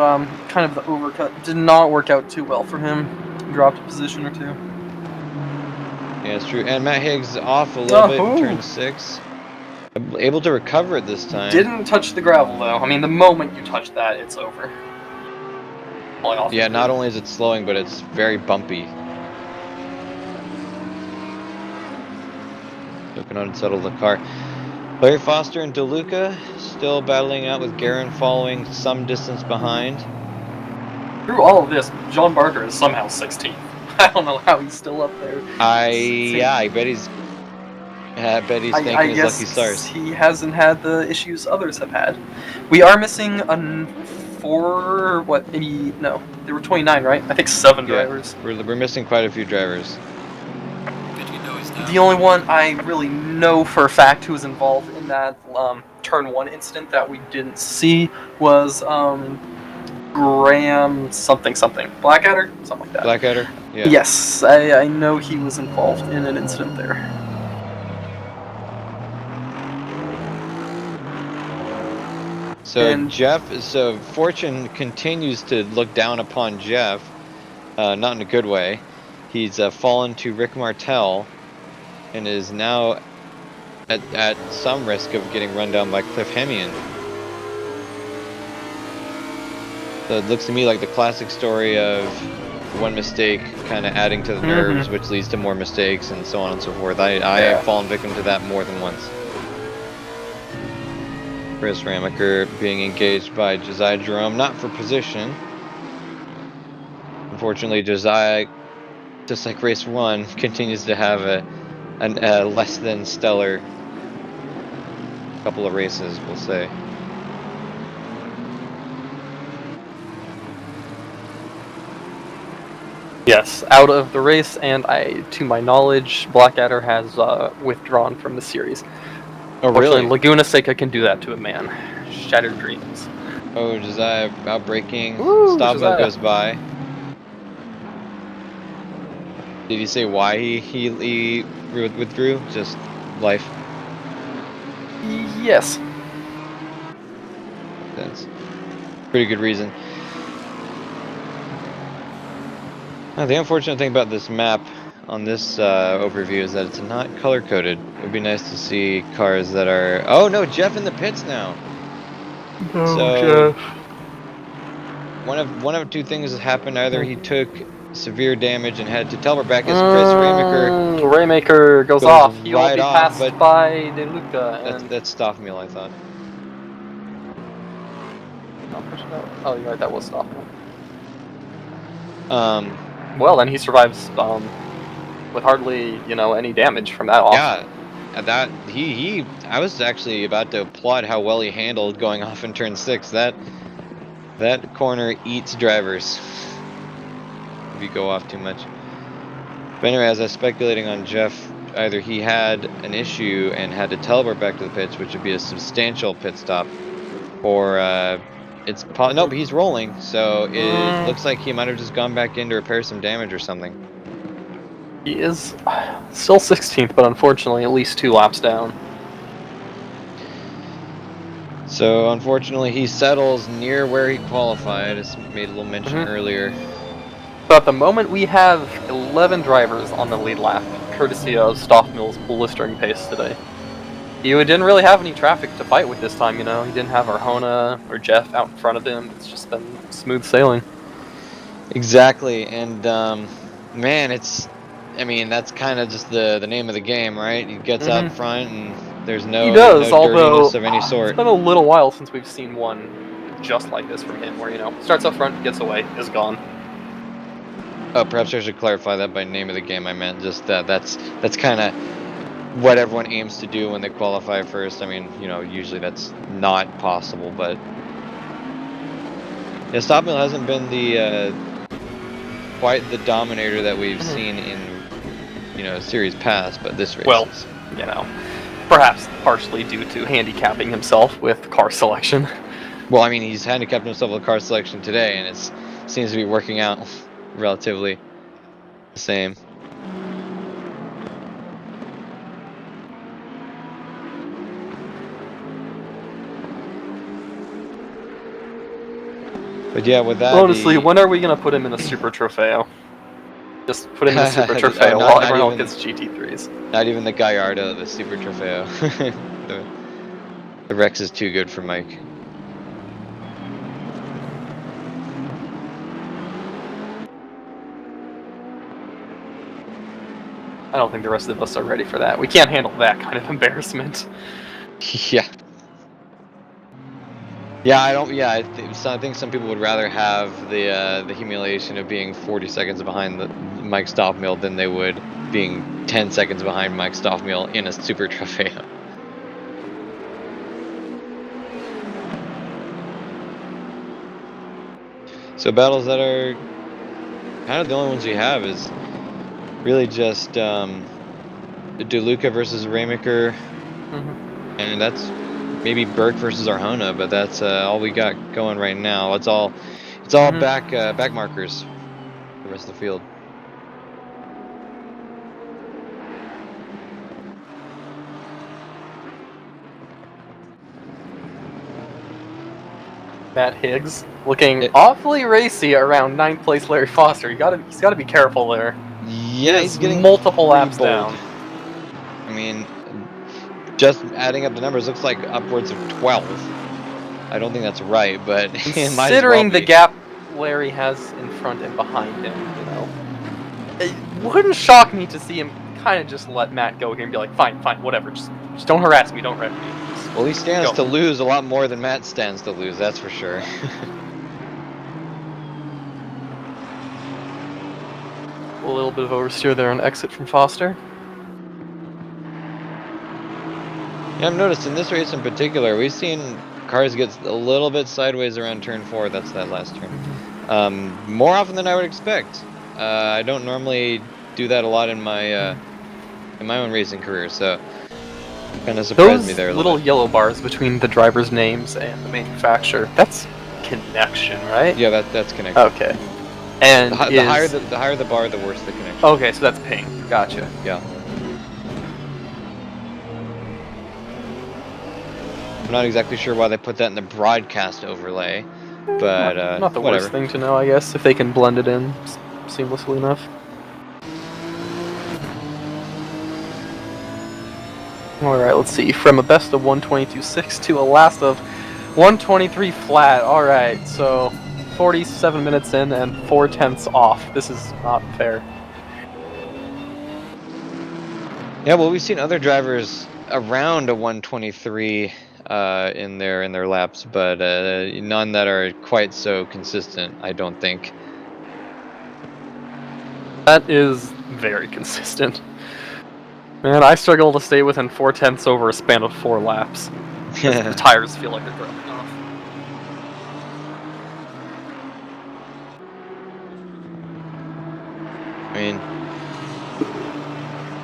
kind of the overcut did not work out too well for him. He dropped a position or 2. Yeah, it's true. And Matt Higgs off a little bit in turn 6. Able to recover it this time. Didn't touch the gravel though. I mean, the moment you touch that, it's over. Yeah, not only is it slowing, but it's very bumpy. Looking to settle the car. Larry Foster and DeLuca still battling out with Garin following some distance behind. Through all of this, John Barker is somehow 16th. I don't know how he's still up there. I bet he's thanking his lucky stars. He hasn't had the issues others have had. We are missing there were 29, right? I think 7 drivers. We're missing quite a few drivers. The only one I really know for a fact who was involved in that turn 1 incident that we didn't see was Graham something. Blackadder? Something like that. Blackadder? Yeah. Yes, I know he was involved in an incident there. So Fortune continues to look down upon Jeff, not in a good way. He's fallen to Rick Martel and is now at some risk of getting run down by Cliff Hemian. So it looks to me like the classic story of one mistake kind of adding to the nerves, which leads to more mistakes and so on and so forth. I have fallen victim to that more than once. Chris Ramaker being engaged by Josiah Jerome, not for position. Unfortunately, Josiah, just like race 1, continues to have a less than stellar couple of races, we'll say. Yes, out of the race, and to my knowledge, Blackadder has withdrawn from the series. Oh, really? Laguna Seca can do that to a man. Shattered dreams. Oh, Josiah outbreaking. Josiah goes by. Did he say why he withdrew? Just life? Yes. That's a pretty good reason. The unfortunate thing about this map on this overview is that it's not color-coded. It would be nice to see cars that are... Oh no, Jeff in the pits now! Jeff. One of 2 things has happened. Either he took severe damage and had to teleport back as Chris Raymaker goes off. He will be passed by DeLuca. That's Stoffmeal, I thought. No, push it out. Oh, you're right. That was stoppable. Um, Well, then he survives with hardly, any damage from that off. yeah, that I was actually about to applaud how well he handled going off in turn 6. That corner eats drivers if you go off too much. But anyway, as I was speculating on Jeff, either he had an issue and had to teleport back to the pits, which would be a substantial pit stop, or nope, he's rolling, so it looks like he might have just gone back in to repair some damage or something. He is still 16th, but unfortunately at least 2 laps down. So unfortunately, he settles near where he qualified, as made a little mention earlier. So at the moment we have 11 drivers on the lead lap, courtesy of Stoffmill's blistering pace today. You didn't really have any traffic to fight with this time, He didn't have Arjona or Jeff out in front of him. It's just been smooth sailing. Exactly, and man, that's kind of just the name of the game, right? He gets out front, and there's no dirtiness of any sort. It's been a little while since we've seen one just like this from him, where starts up front, gets away, is gone. Oh, perhaps I should clarify that by name of the game. I meant just that's kind of what everyone aims to do when they qualify first. I mean, usually that's not possible, but yeah, Stoffmill hasn't been the quite the dominator that we've seen in series past, but this race. Well, perhaps partially due to handicapping himself with car selection. Well, I mean, he's handicapped himself with car selection today, and it seems to be working out relatively the same. But yeah, with that. Honestly, when are we gonna put him in a Super Trofeo? Just put him in a Super Trofeo while everyone else gets GT3s. Not even the Gallardo, the Super Trofeo. the Rex is too good for Mike. I don't think the rest of us are ready for that. We can't handle that kind of embarrassment. Yeah. Yeah, I think some people would rather have the humiliation of being 40 seconds behind Mike Stoffmill than they would being 10 seconds behind Mike Stoffmill in a Super Trofeo. So battles that are kind of the only ones we have is really just DeLuca versus Raymaker, and that's maybe Burke versus Arjona, but that's all we got going right now. It's all back markers. The rest of the field. Matt Higgs looking awfully racy around 9th place Larry Foster. He's got to be careful there. Yeah, he's getting multiple laps down. I mean, just adding up the numbers looks like upwards of 12. I don't think that's right, but considering the gap Larry has in front and behind him, it wouldn't shock me to see him kind of just let Matt go here and be like, fine, whatever, just don't harass me, don't wreck me. Well, he stands to lose a lot more than Matt stands to lose, that's for sure. A little bit of oversteer there on exit from Foster. Yeah, I've noticed in this race in particular, we've seen cars get a little bit sideways around turn 4. That's that last turn. More often than I would expect. I don't normally do that a lot in my own racing career, so kind of surprised me there a little bit. Yellow bars between the driver's names and the manufacturer. That's connection, right? Yeah, that's connection. Okay. And the higher the bar, the worse the connection. Okay, so that's ping. Gotcha. Yeah. I'm not exactly sure why they put that in the broadcast overlay, but not the whatever. Worst thing to know, I guess, if they can blend it in seamlessly enough. Alright, let's see. From a best of 122.6 to a last of 123 flat. Alright, so 47 minutes in and 4/10 off. This is not fair. Yeah, well, we've seen other drivers around a 123 in their laps, but none that are quite so consistent, I don't think. That is very consistent. Man, I struggle to stay within 4/10 over a span of 4 laps. As the tires feel like they're dropping off. I mean,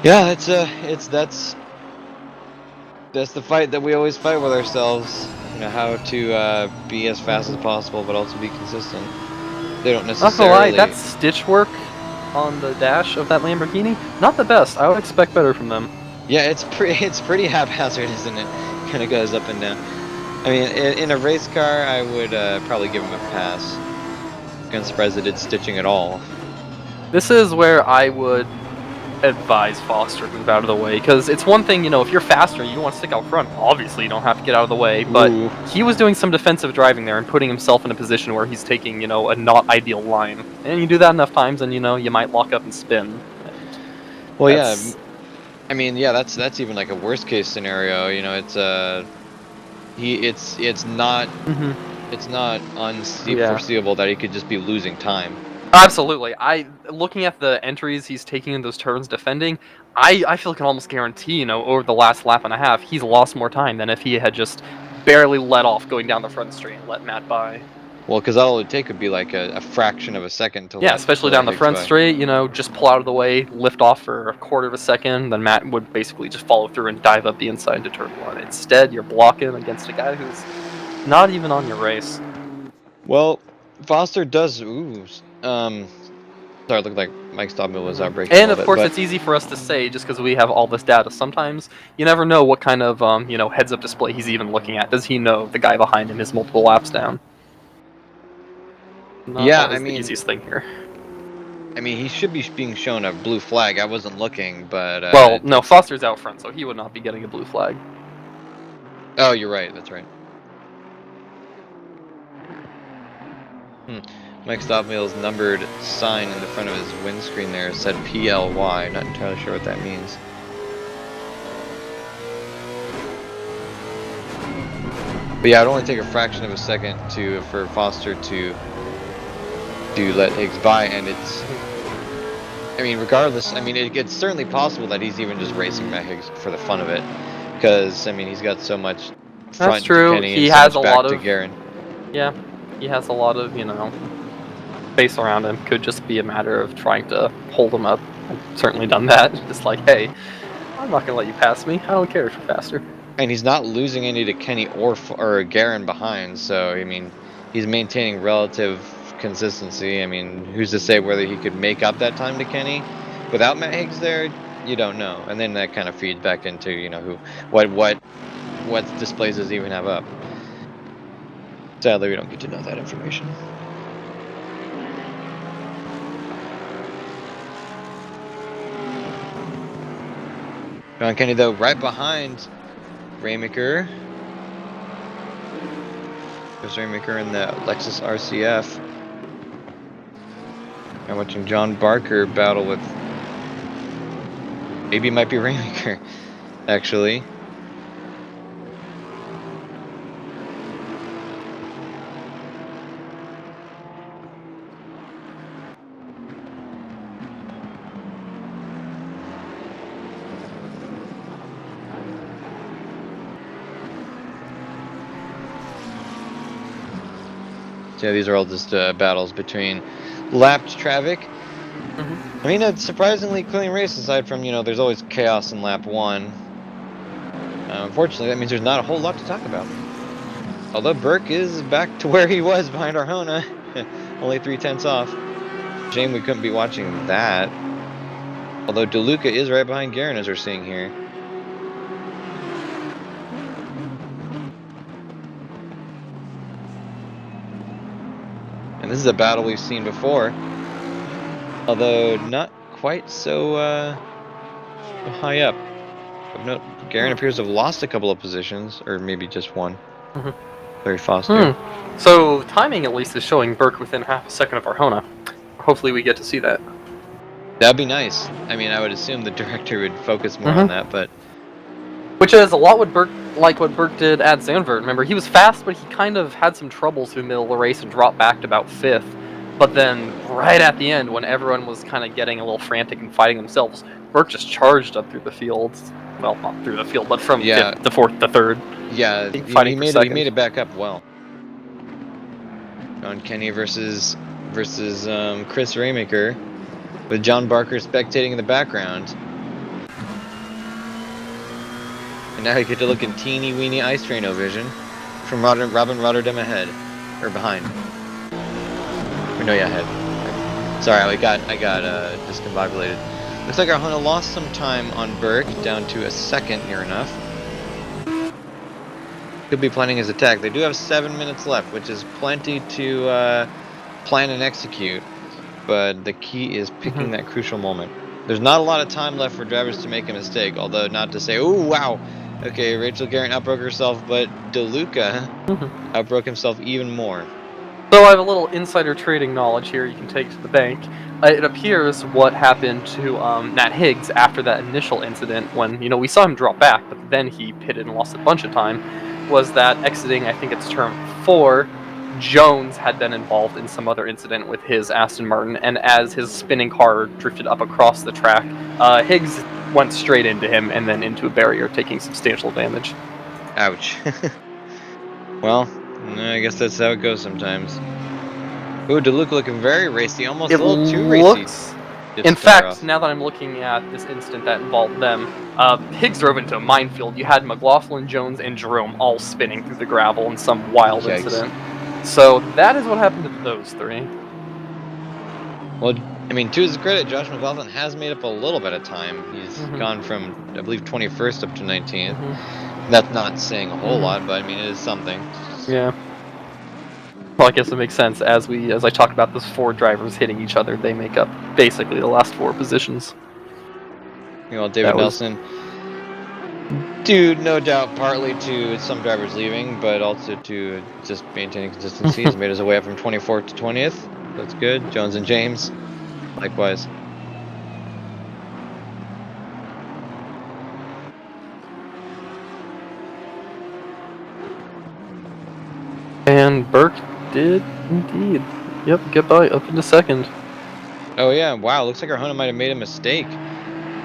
yeah, that's the fight that we always fight with ourselves. You know, how to be as fast as possible, but also be consistent. They don't Not gonna lie, necessarily. that stitch work on the dash of that Lamborghini, not the best. I would expect better from them. Yeah, it's pretty haphazard, isn't it? Kind of goes up and down. I mean, in a race car, I would probably give him a pass. I'm surprised it did stitching at all. This is where I would advise Foster to move out of the way, because it's one thing, you know, if you're faster and you don't want to stick out front, obviously you don't have to get out of the way, but Ooh. he was doing some defensive driving there and putting himself in a position where he's taking, you know, a not ideal line. And you do that enough times and, you know, you might lock up and spin. Well, yeah, I mean, yeah, that's even like a worst case scenario. You know, it's it's not unforeseeable that he could just be losing time. Absolutely. Looking at the entries he's taking in those turns defending, I feel I can almost guarantee, you know, over the last lap and a half, he's lost more time than if he had just barely let off going down the front straight and let Matt by. Well, because all it would take would be like a fraction of a second to Yeah, especially down the front straight, you know, just pull out of the way, lift off for a quarter of a second, then Matt would basically just follow through and dive up the inside into turn 1. Instead, you're blocking against a guy who's not even on your race. Well, Foster does. Ooh. Sorry, it looked like Mike's Tobin was outbreaking. And a of little course, bit, it's easy for us to say just because we have all this data. Sometimes you never know what kind of you know, heads-up display he's even looking at. Does he know the guy behind him is multiple laps down? Not yeah, always the easiest thing here. I mean, he should be being shown a blue flag. I wasn't looking, but well, no, Foster's out front, so he would not be getting a blue flag. Oh, you're right. That's right. Mike Stoppmeal's numbered sign in the front of his windscreen there said PLY. Not entirely sure what that means. But yeah, it'd only take a fraction of a second for Foster to let Higgs by, and it's. I mean, regardless, I mean, it's certainly possible that he's even just racing Matt Higgs for the fun of it, because I mean, he's got so much front That's true. to Kenny He and so has much a back lot to of Garen. Yeah, he has a lot of, you know, space around him. Could just be a matter of trying to hold him up. I've certainly done that. Just like, hey, I'm not gonna let you pass me. I don't care if you're faster. And he's not losing any to Kenny or Garen behind, so I mean, he's maintaining relative consistency. I mean, who's to say whether he could make up that time to Kenny without Matt Higgs there? You don't know. And then that kind of feeds back into, you know, what displays does he even have up. Sadly, we don't get to know that information. John Kenny, though, right behind Raymaker. There's Raymaker in the Lexus RCF. I'm watching John Barker battle with. Maybe it might be Raymaker, actually. Yeah, these are all just battles between lapped traffic. I mean, a surprisingly clean race aside from, you know, there's always chaos in lap 1. Unfortunately, that means there's not a whole lot to talk about. Although Burke is back to where he was behind Arjona, only 3/10 off. Shame we couldn't be watching that. Although DeLuca is right behind Garen, as we're seeing here. And this is a battle we've seen before. Although not quite so high up. But no, Garen appears to have lost a couple of positions, or maybe just one. Larry Foster. So timing at least is showing Burke within half a second of Arjona. Hopefully we get to see that. That'd be nice. I mean, I would assume the director would focus more on that, but... Which is a lot what Burke like what Burke did at Zandvoort. Remember, he was fast, but he kind of had some troubles through the middle of the race and dropped back to about 5th. But then, right at the end, when everyone was kind of getting a little frantic and fighting themselves, Burke just charged up through the field. Well, not through the field, but from 5th to 4th to 3rd. Yeah, Fighting for second. he made it back up well. John Kenny versus Chris Raymaker, with John Barker spectating in the background. And now you get to look in teeny weeny ice traino vision from Robin Rotterdam ahead, or behind. Or no, yeah, ahead. Sorry, I got discombobulated. Looks like our Honda lost some time on Burke, down to a second near enough. Could be planning his attack. They do have 7 minutes left, which is plenty to plan and execute. But the key is picking that crucial moment. There's not a lot of time left for drivers to make a mistake, although not to say, oh wow, okay, Rachel Garrett outbroke herself, but DeLuca outbroke himself even more. So I have a little insider trading knowledge here you can take to the bank. It appears what happened to Nat Higgs after that initial incident when, we saw him drop back, but then he pitted and lost a bunch of time, was that exiting, I think it's turn 4, Jones had been involved in some other incident with his Aston Martin, and as his spinning car drifted up across the track, Higgs went straight into him and then into a barrier, taking substantial damage. Ouch. Well, I guess that's how it goes sometimes. Ooh, DeLuca looking very racy, almost a little too racy. In fact, now that I'm looking at this incident that involved them, Higgs drove into a minefield. You had McLaughlin, Jones, and Jerome all spinning through the gravel in some wild incident. So that is what happened to those 3. Well, I mean, to his credit, Josh McLaughlin has made up a little bit of time. He's gone from, I believe, 21st up to 19th. That's not saying a whole lot, but I mean, it is something. Yeah. Well, I guess it makes sense. As I talk about those 4 drivers hitting each other, they make up basically the last 4 positions. David Nelson, due no doubt partly to some drivers leaving, but also to just maintaining consistency, he's made his way up from 24th to 20th. That's good. Jones and James, likewise. And Burke did indeed. Yep, get by up into second. Oh yeah, wow, looks like our Honda might have made a mistake.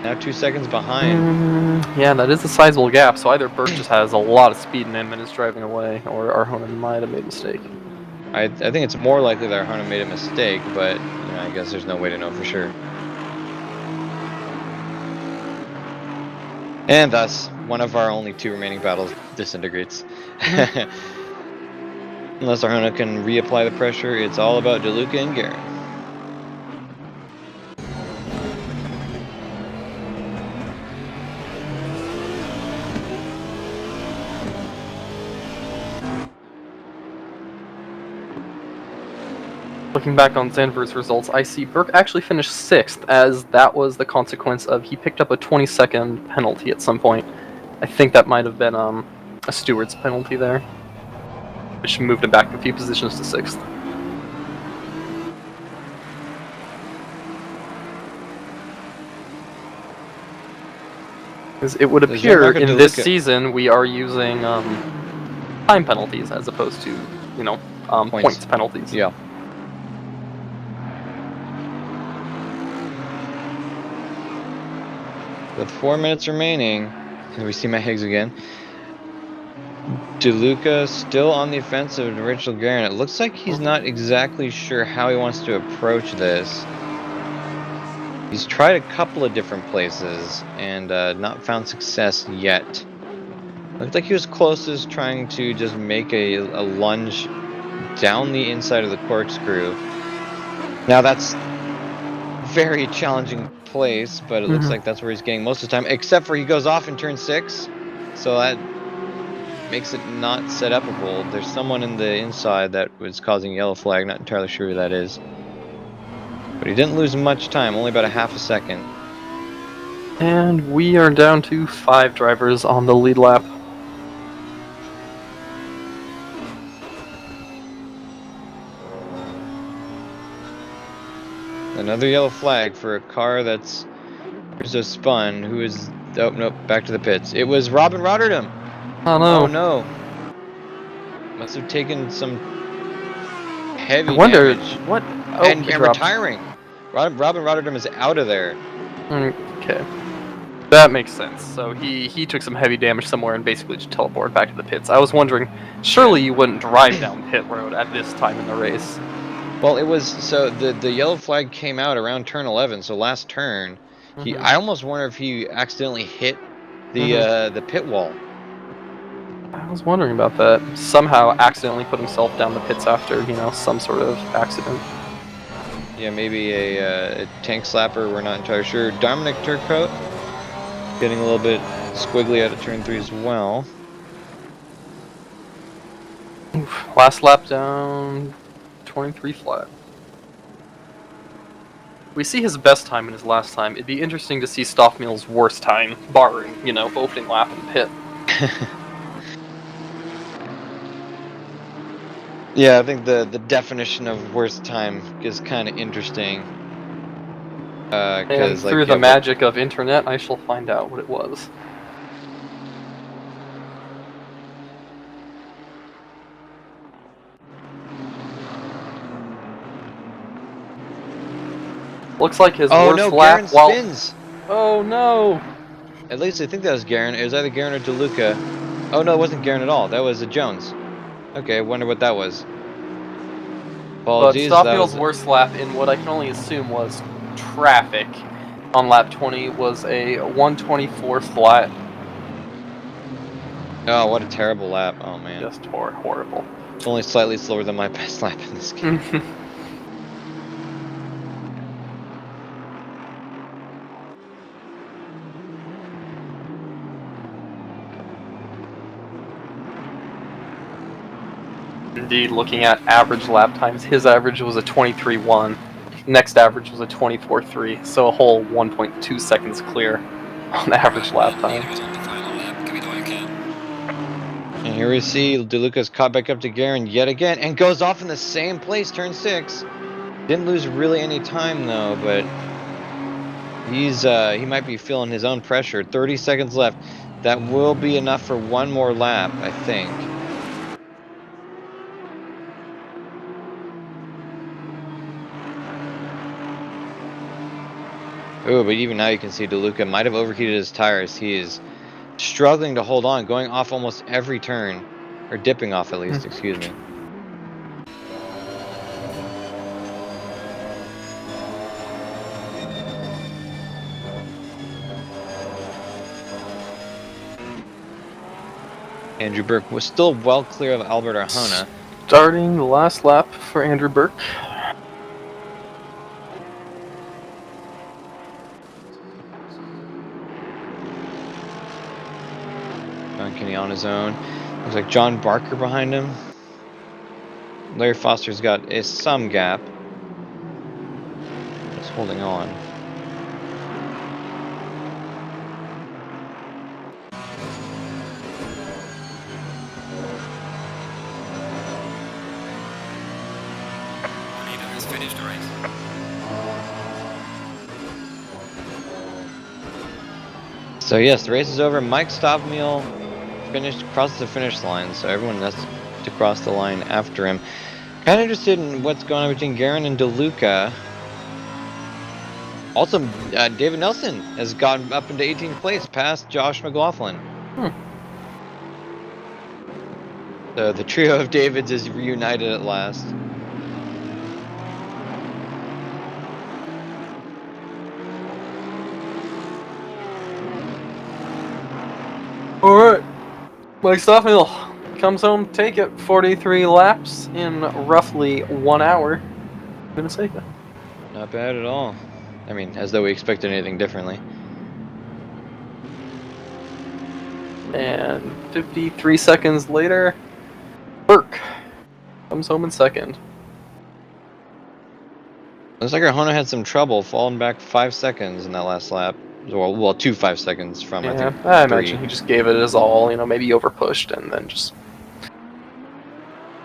Now 2 seconds behind. Yeah, that is a sizable gap, so either Burke just has a lot of speed in him and is driving away, or our Honda might have made a mistake. I think it's more likely that our Honda made a mistake, but I guess there's no way to know for sure. And thus, one of our only 2 remaining battles disintegrates. Unless our Honda can reapply the pressure, it's all about DeLuca and Garrett. Looking back on Zandvoort's results, I see Burke actually finished 6th, as that was the consequence of he picked up a 20-second penalty at some point. I think that might have been a steward's penalty there, which moved him back a few positions to 6th. Because it would appear in this season we are using time penalties as opposed to, points penalties. Yeah. With 4 minutes remaining, and we see Matt Higgs again. DeLuca still on the offensive to Rachel Garrett. It looks like he's not exactly sure how he wants to approach this. He's tried a couple of different places and not found success yet. Looked like he was closest trying to just make a lunge down the inside of the corkscrew. Now that's very challenging place, but it looks like that's where he's getting most of the time, except for he goes off in turn 6, so that makes it not set upable. There's someone in the inside that was causing yellow flag, not entirely sure who that is. But he didn't lose much time, only about a half a second. And we are down to 5 drivers on the lead lap. Another yellow flag for a car that's spun, who is, oh nope, back to the pits. It was Robin Rotterdam. Oh no. Oh no. Must have taken some I heavy wonder damage. what. Oh, And it dropped. retiring. Robin Rotterdam is out of there. Okay, that makes sense. So he took some heavy damage somewhere and basically just teleported back to the pits. I was wondering, surely you wouldn't drive down pit road at this time in the race. Well, it was so the yellow flag came out around turn 11, so last turn. I almost wonder if he accidentally hit the pit wall. I was wondering about that. Somehow accidentally put himself down the pits after, some sort of accident. Yeah, maybe a tank slapper. We're not entirely sure. Dominic Turcotte getting a little bit squiggly out of turn 3 as well. Oof. Last lap down, 23 flat. We see his best time and his last time. It'd be interesting to see Stoffmeal's worst time, barring, opening lap in pit. Yeah, I think the definition of worst time is kind of interesting. And Because through like the magic of internet, I shall find out what it was. Looks like his oh worst no, lap. Garen spins. Oh no! At least I think that was Garen. It was either Garen or DeLuca. Oh no, it wasn't Garen at all. That was a Jones. Okay, I wonder what that was. But Apologies, that Stoffmeal's was. worst lap in what I can only assume was traffic on lap 20 was a 124 flat. Oh, what a terrible lap. Oh man. Just horrible. It's only slightly slower than my best lap in this game. Indeed, looking at average lap times, his average was a 23.1. Next average was a 24.3, so a whole 1.2 seconds clear on average lap time. Leader is on the final lap. Give it all you can. And here we see DeLuca's caught back up to Garen yet again and goes off in the same place, turn 6. Didn't lose really any time though, but he might be feeling his own pressure. 30 seconds left. That will be enough for one more lap, I think. Oh, but even now you can see DeLuca might have overheated his tires. He is struggling to hold on, going off almost every turn. Or dipping off at least, excuse me. Andrew Burke was still well clear of Albert Arjona. Starting the last lap for Andrew Burke. John Kinney on his own. Looks like John Barker behind him. Larry Foster's got some gap. Just holding on. Leader has finished the race. So yes, the race is over. Mike Stoffmeal crosses the finish line, so everyone has to cross the line after him. Kind of interested in what's going on between Garen and DeLuca. Also, David Nelson has gotten up into 18th place, past Josh McLaughlin. So the trio of Davids is reunited at last. Alright. Mike Stoffmeal comes home, take it 43 laps in roughly 1 hour. Laguna Seca. Not bad at all. I mean, as though we expected anything differently. And 53 seconds later, Burke comes home in second. Looks like Arjona had some trouble, falling back 5 seconds in that last lap. Well, 5 seconds from, I think, I 3. imagine he just gave it his all, maybe he overpushed and then just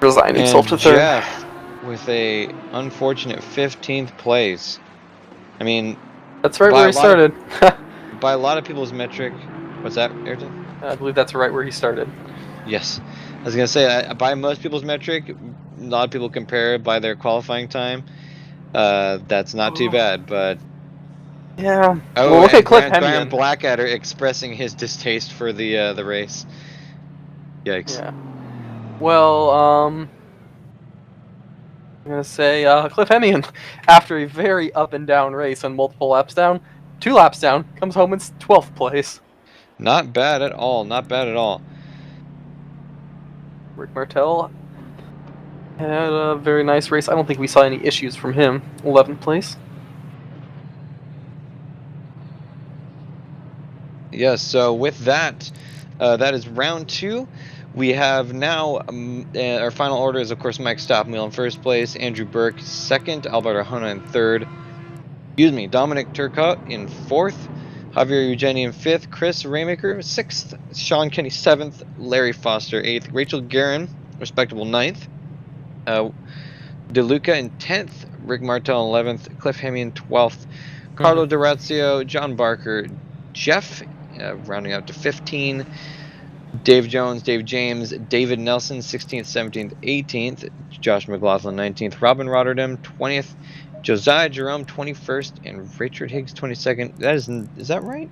resigned himself to third. Jeff with a unfortunate 15th place. I mean, That's right where he started. by a lot of people's metric. What's that, Ayrton? I believe that's right where he started. Yes. I was going to say, by most people's metric, a lot of people compare by their qualifying time. That's not too bad, but... Yeah. Oh, Well, look at and Cliff Graham Hemian. Blackadder expressing his distaste for the race. Yikes. Yeah. Well, I'm gonna say Cliff Hemian, after a very up and down race and multiple laps down, 2 laps down, comes home in 12th place. Not bad at all. Not bad at all. Rick Martel had a very nice race. I don't think we saw any issues from him. 11th place. Yes, so with that, that is round 2. We have now, our final order is, of course, Mike Stoppmeal in first place, Andrew Burke second, Albert Arjona in third, Dominic Turcotte in fourth, Javier Eugeni in fifth, Chris Raymaker sixth, Sean Kenny seventh, Larry Foster eighth, Rachel Guerin, respectable ninth, DeLuca in 10th, Rick Martel in 11th, Cliff Hemian 12th, Carlo Durazio, John Barker, Jeff, rounding out to 15, Dave Jones, Dave James, David Nelson 16th, 17th, 18th, Josh McLaughlin 19th, Robin Rotterdam 20th, Josiah Jerome 21st, and Richard Higgs 22nd. Is that right?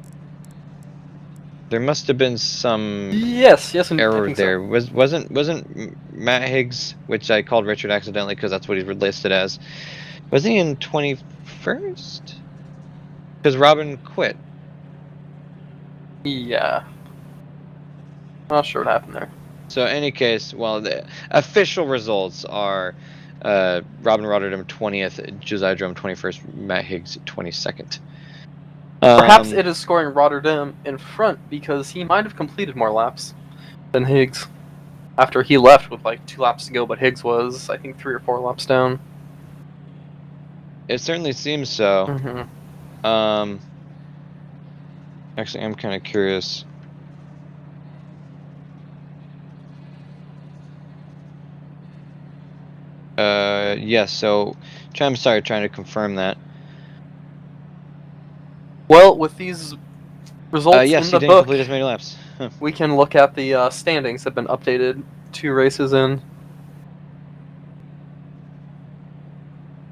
There must have been some Yes, I error think so. there. Wasn't Matt Higgs, which I called Richard accidentally because that's what he's listed as. Was he in 21st? Because Robin quit. Yeah. Not sure what happened there. So in any case, well, the official results are Robin Rotterdam 20th, Josiah Drum 21st, Matt Higgs 22nd. Perhaps it is scoring Rotterdam in front because he might have completed more laps than Higgs after he left with like 2 laps to go, but Higgs was, I think, 3 or 4 laps down. It certainly seems so. Mm-hmm. Actually, I'm kind of curious. Yes. So, I'm sorry, trying to confirm that. Well, with these results Yes, in he the didn't book, complete as many laps. Huh. we can look at the standings that have been updated 2 races in,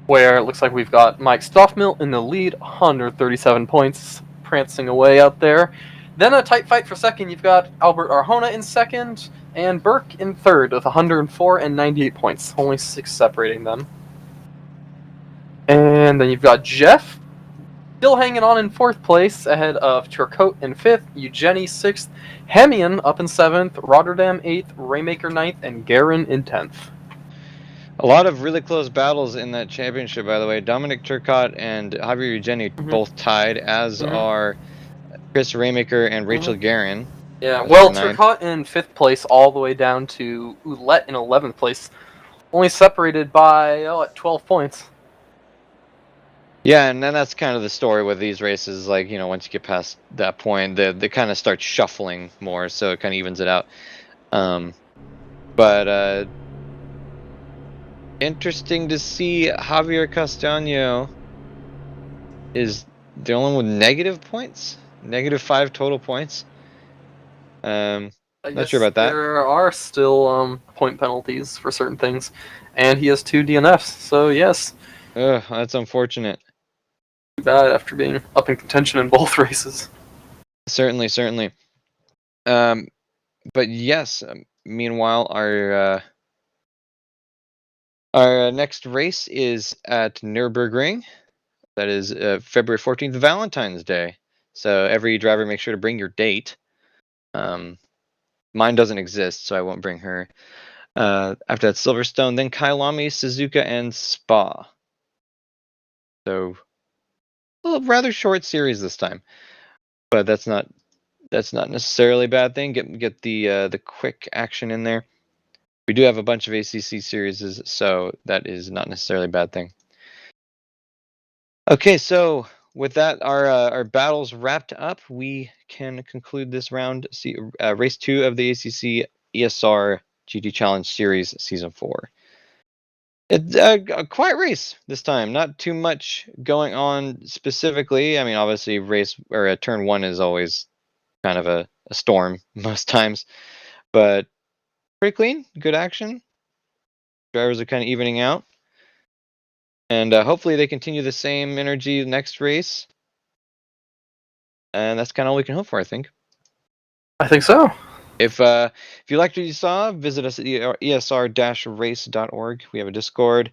where it looks like we've got Mike Stoffmill in the lead, 137 points, prancing away out there. Then a tight fight for second. You've got Albert Arjona in second, and Burke in third with 104 and 98 points, only 6 separating them. And then you've got Jeff still hanging on in fourth place, ahead of Turcotte in fifth, Eugeni sixth, Hemian up in seventh, Rotterdam eighth, Raymaker ninth, and Guerin in 10th. A lot of really close battles in that championship, by the way. Dominic Turcotte and Javier Eugeni both tied, as are Chris Raymaker and Rachel Guerin. Yeah, As well, for ninth. Turcotte in 5th place all the way down to Ouellette in 11th place, only separated by, 12 points. Yeah, and then that's kind of the story with these races. Like, once you get past that point, they kind of start shuffling more, so it kind of evens it out. But interesting to see Javier Castaño is the only one with negative points, -5 total points. I Not sure guess about that. there are still point penalties for certain things, and he has 2 DNFs, so yes, Ugh, that's unfortunate. too bad after being up in contention in both races. Certainly, certainly. But yes, meanwhile, our next race is at Nürburgring. That is February 14th, Valentine's Day. So every driver, make sure to bring your date. Mine doesn't exist, so I won't bring her. After that, Silverstone, then Kyalami, Suzuka, and Spa. So a rather short series this time, but that's not necessarily a bad thing. Get the quick action in there. We do have a bunch of ACC series, so that is not necessarily a bad thing. Okay, so with that, our battles wrapped up, we can conclude this round. Race 2 of the ACC ESR GT Challenge Series Season 4. It's a quiet race this time. Not too much going on specifically. I mean, obviously, turn 1 is always kind of a storm most times, but pretty clean, good action. Drivers are kind of evening out, and hopefully they continue the same energy next race. And that's kind of all we can hope for, I think. I think so. If you liked what you saw, visit us at esr-race.org. We have a Discord.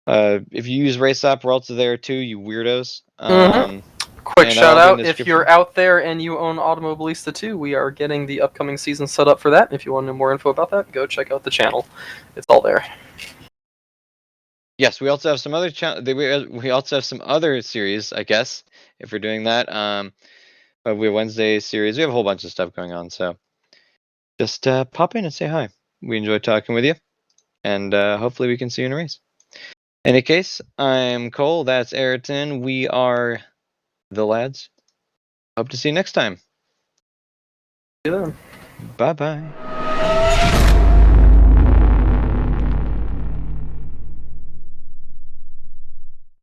If you use Race App, we're also there too, you weirdos. Quick and shout that'll be in out, the if description. you're out there and you own Automobilista 2, we are getting the upcoming season set up for that. If you want to know more info about that, go check out the channel. It's all there. Yes, we also have some other we also have some other series, I guess, if we're doing that. But we have Wednesday series. We have a whole bunch of stuff going on, so just pop in and say hi. We enjoy talking with you, and hopefully we can see you in a race. In any case, I'm Cole. That's Ayrton. We are the lads. Hope to see you next time. See you then. Bye bye.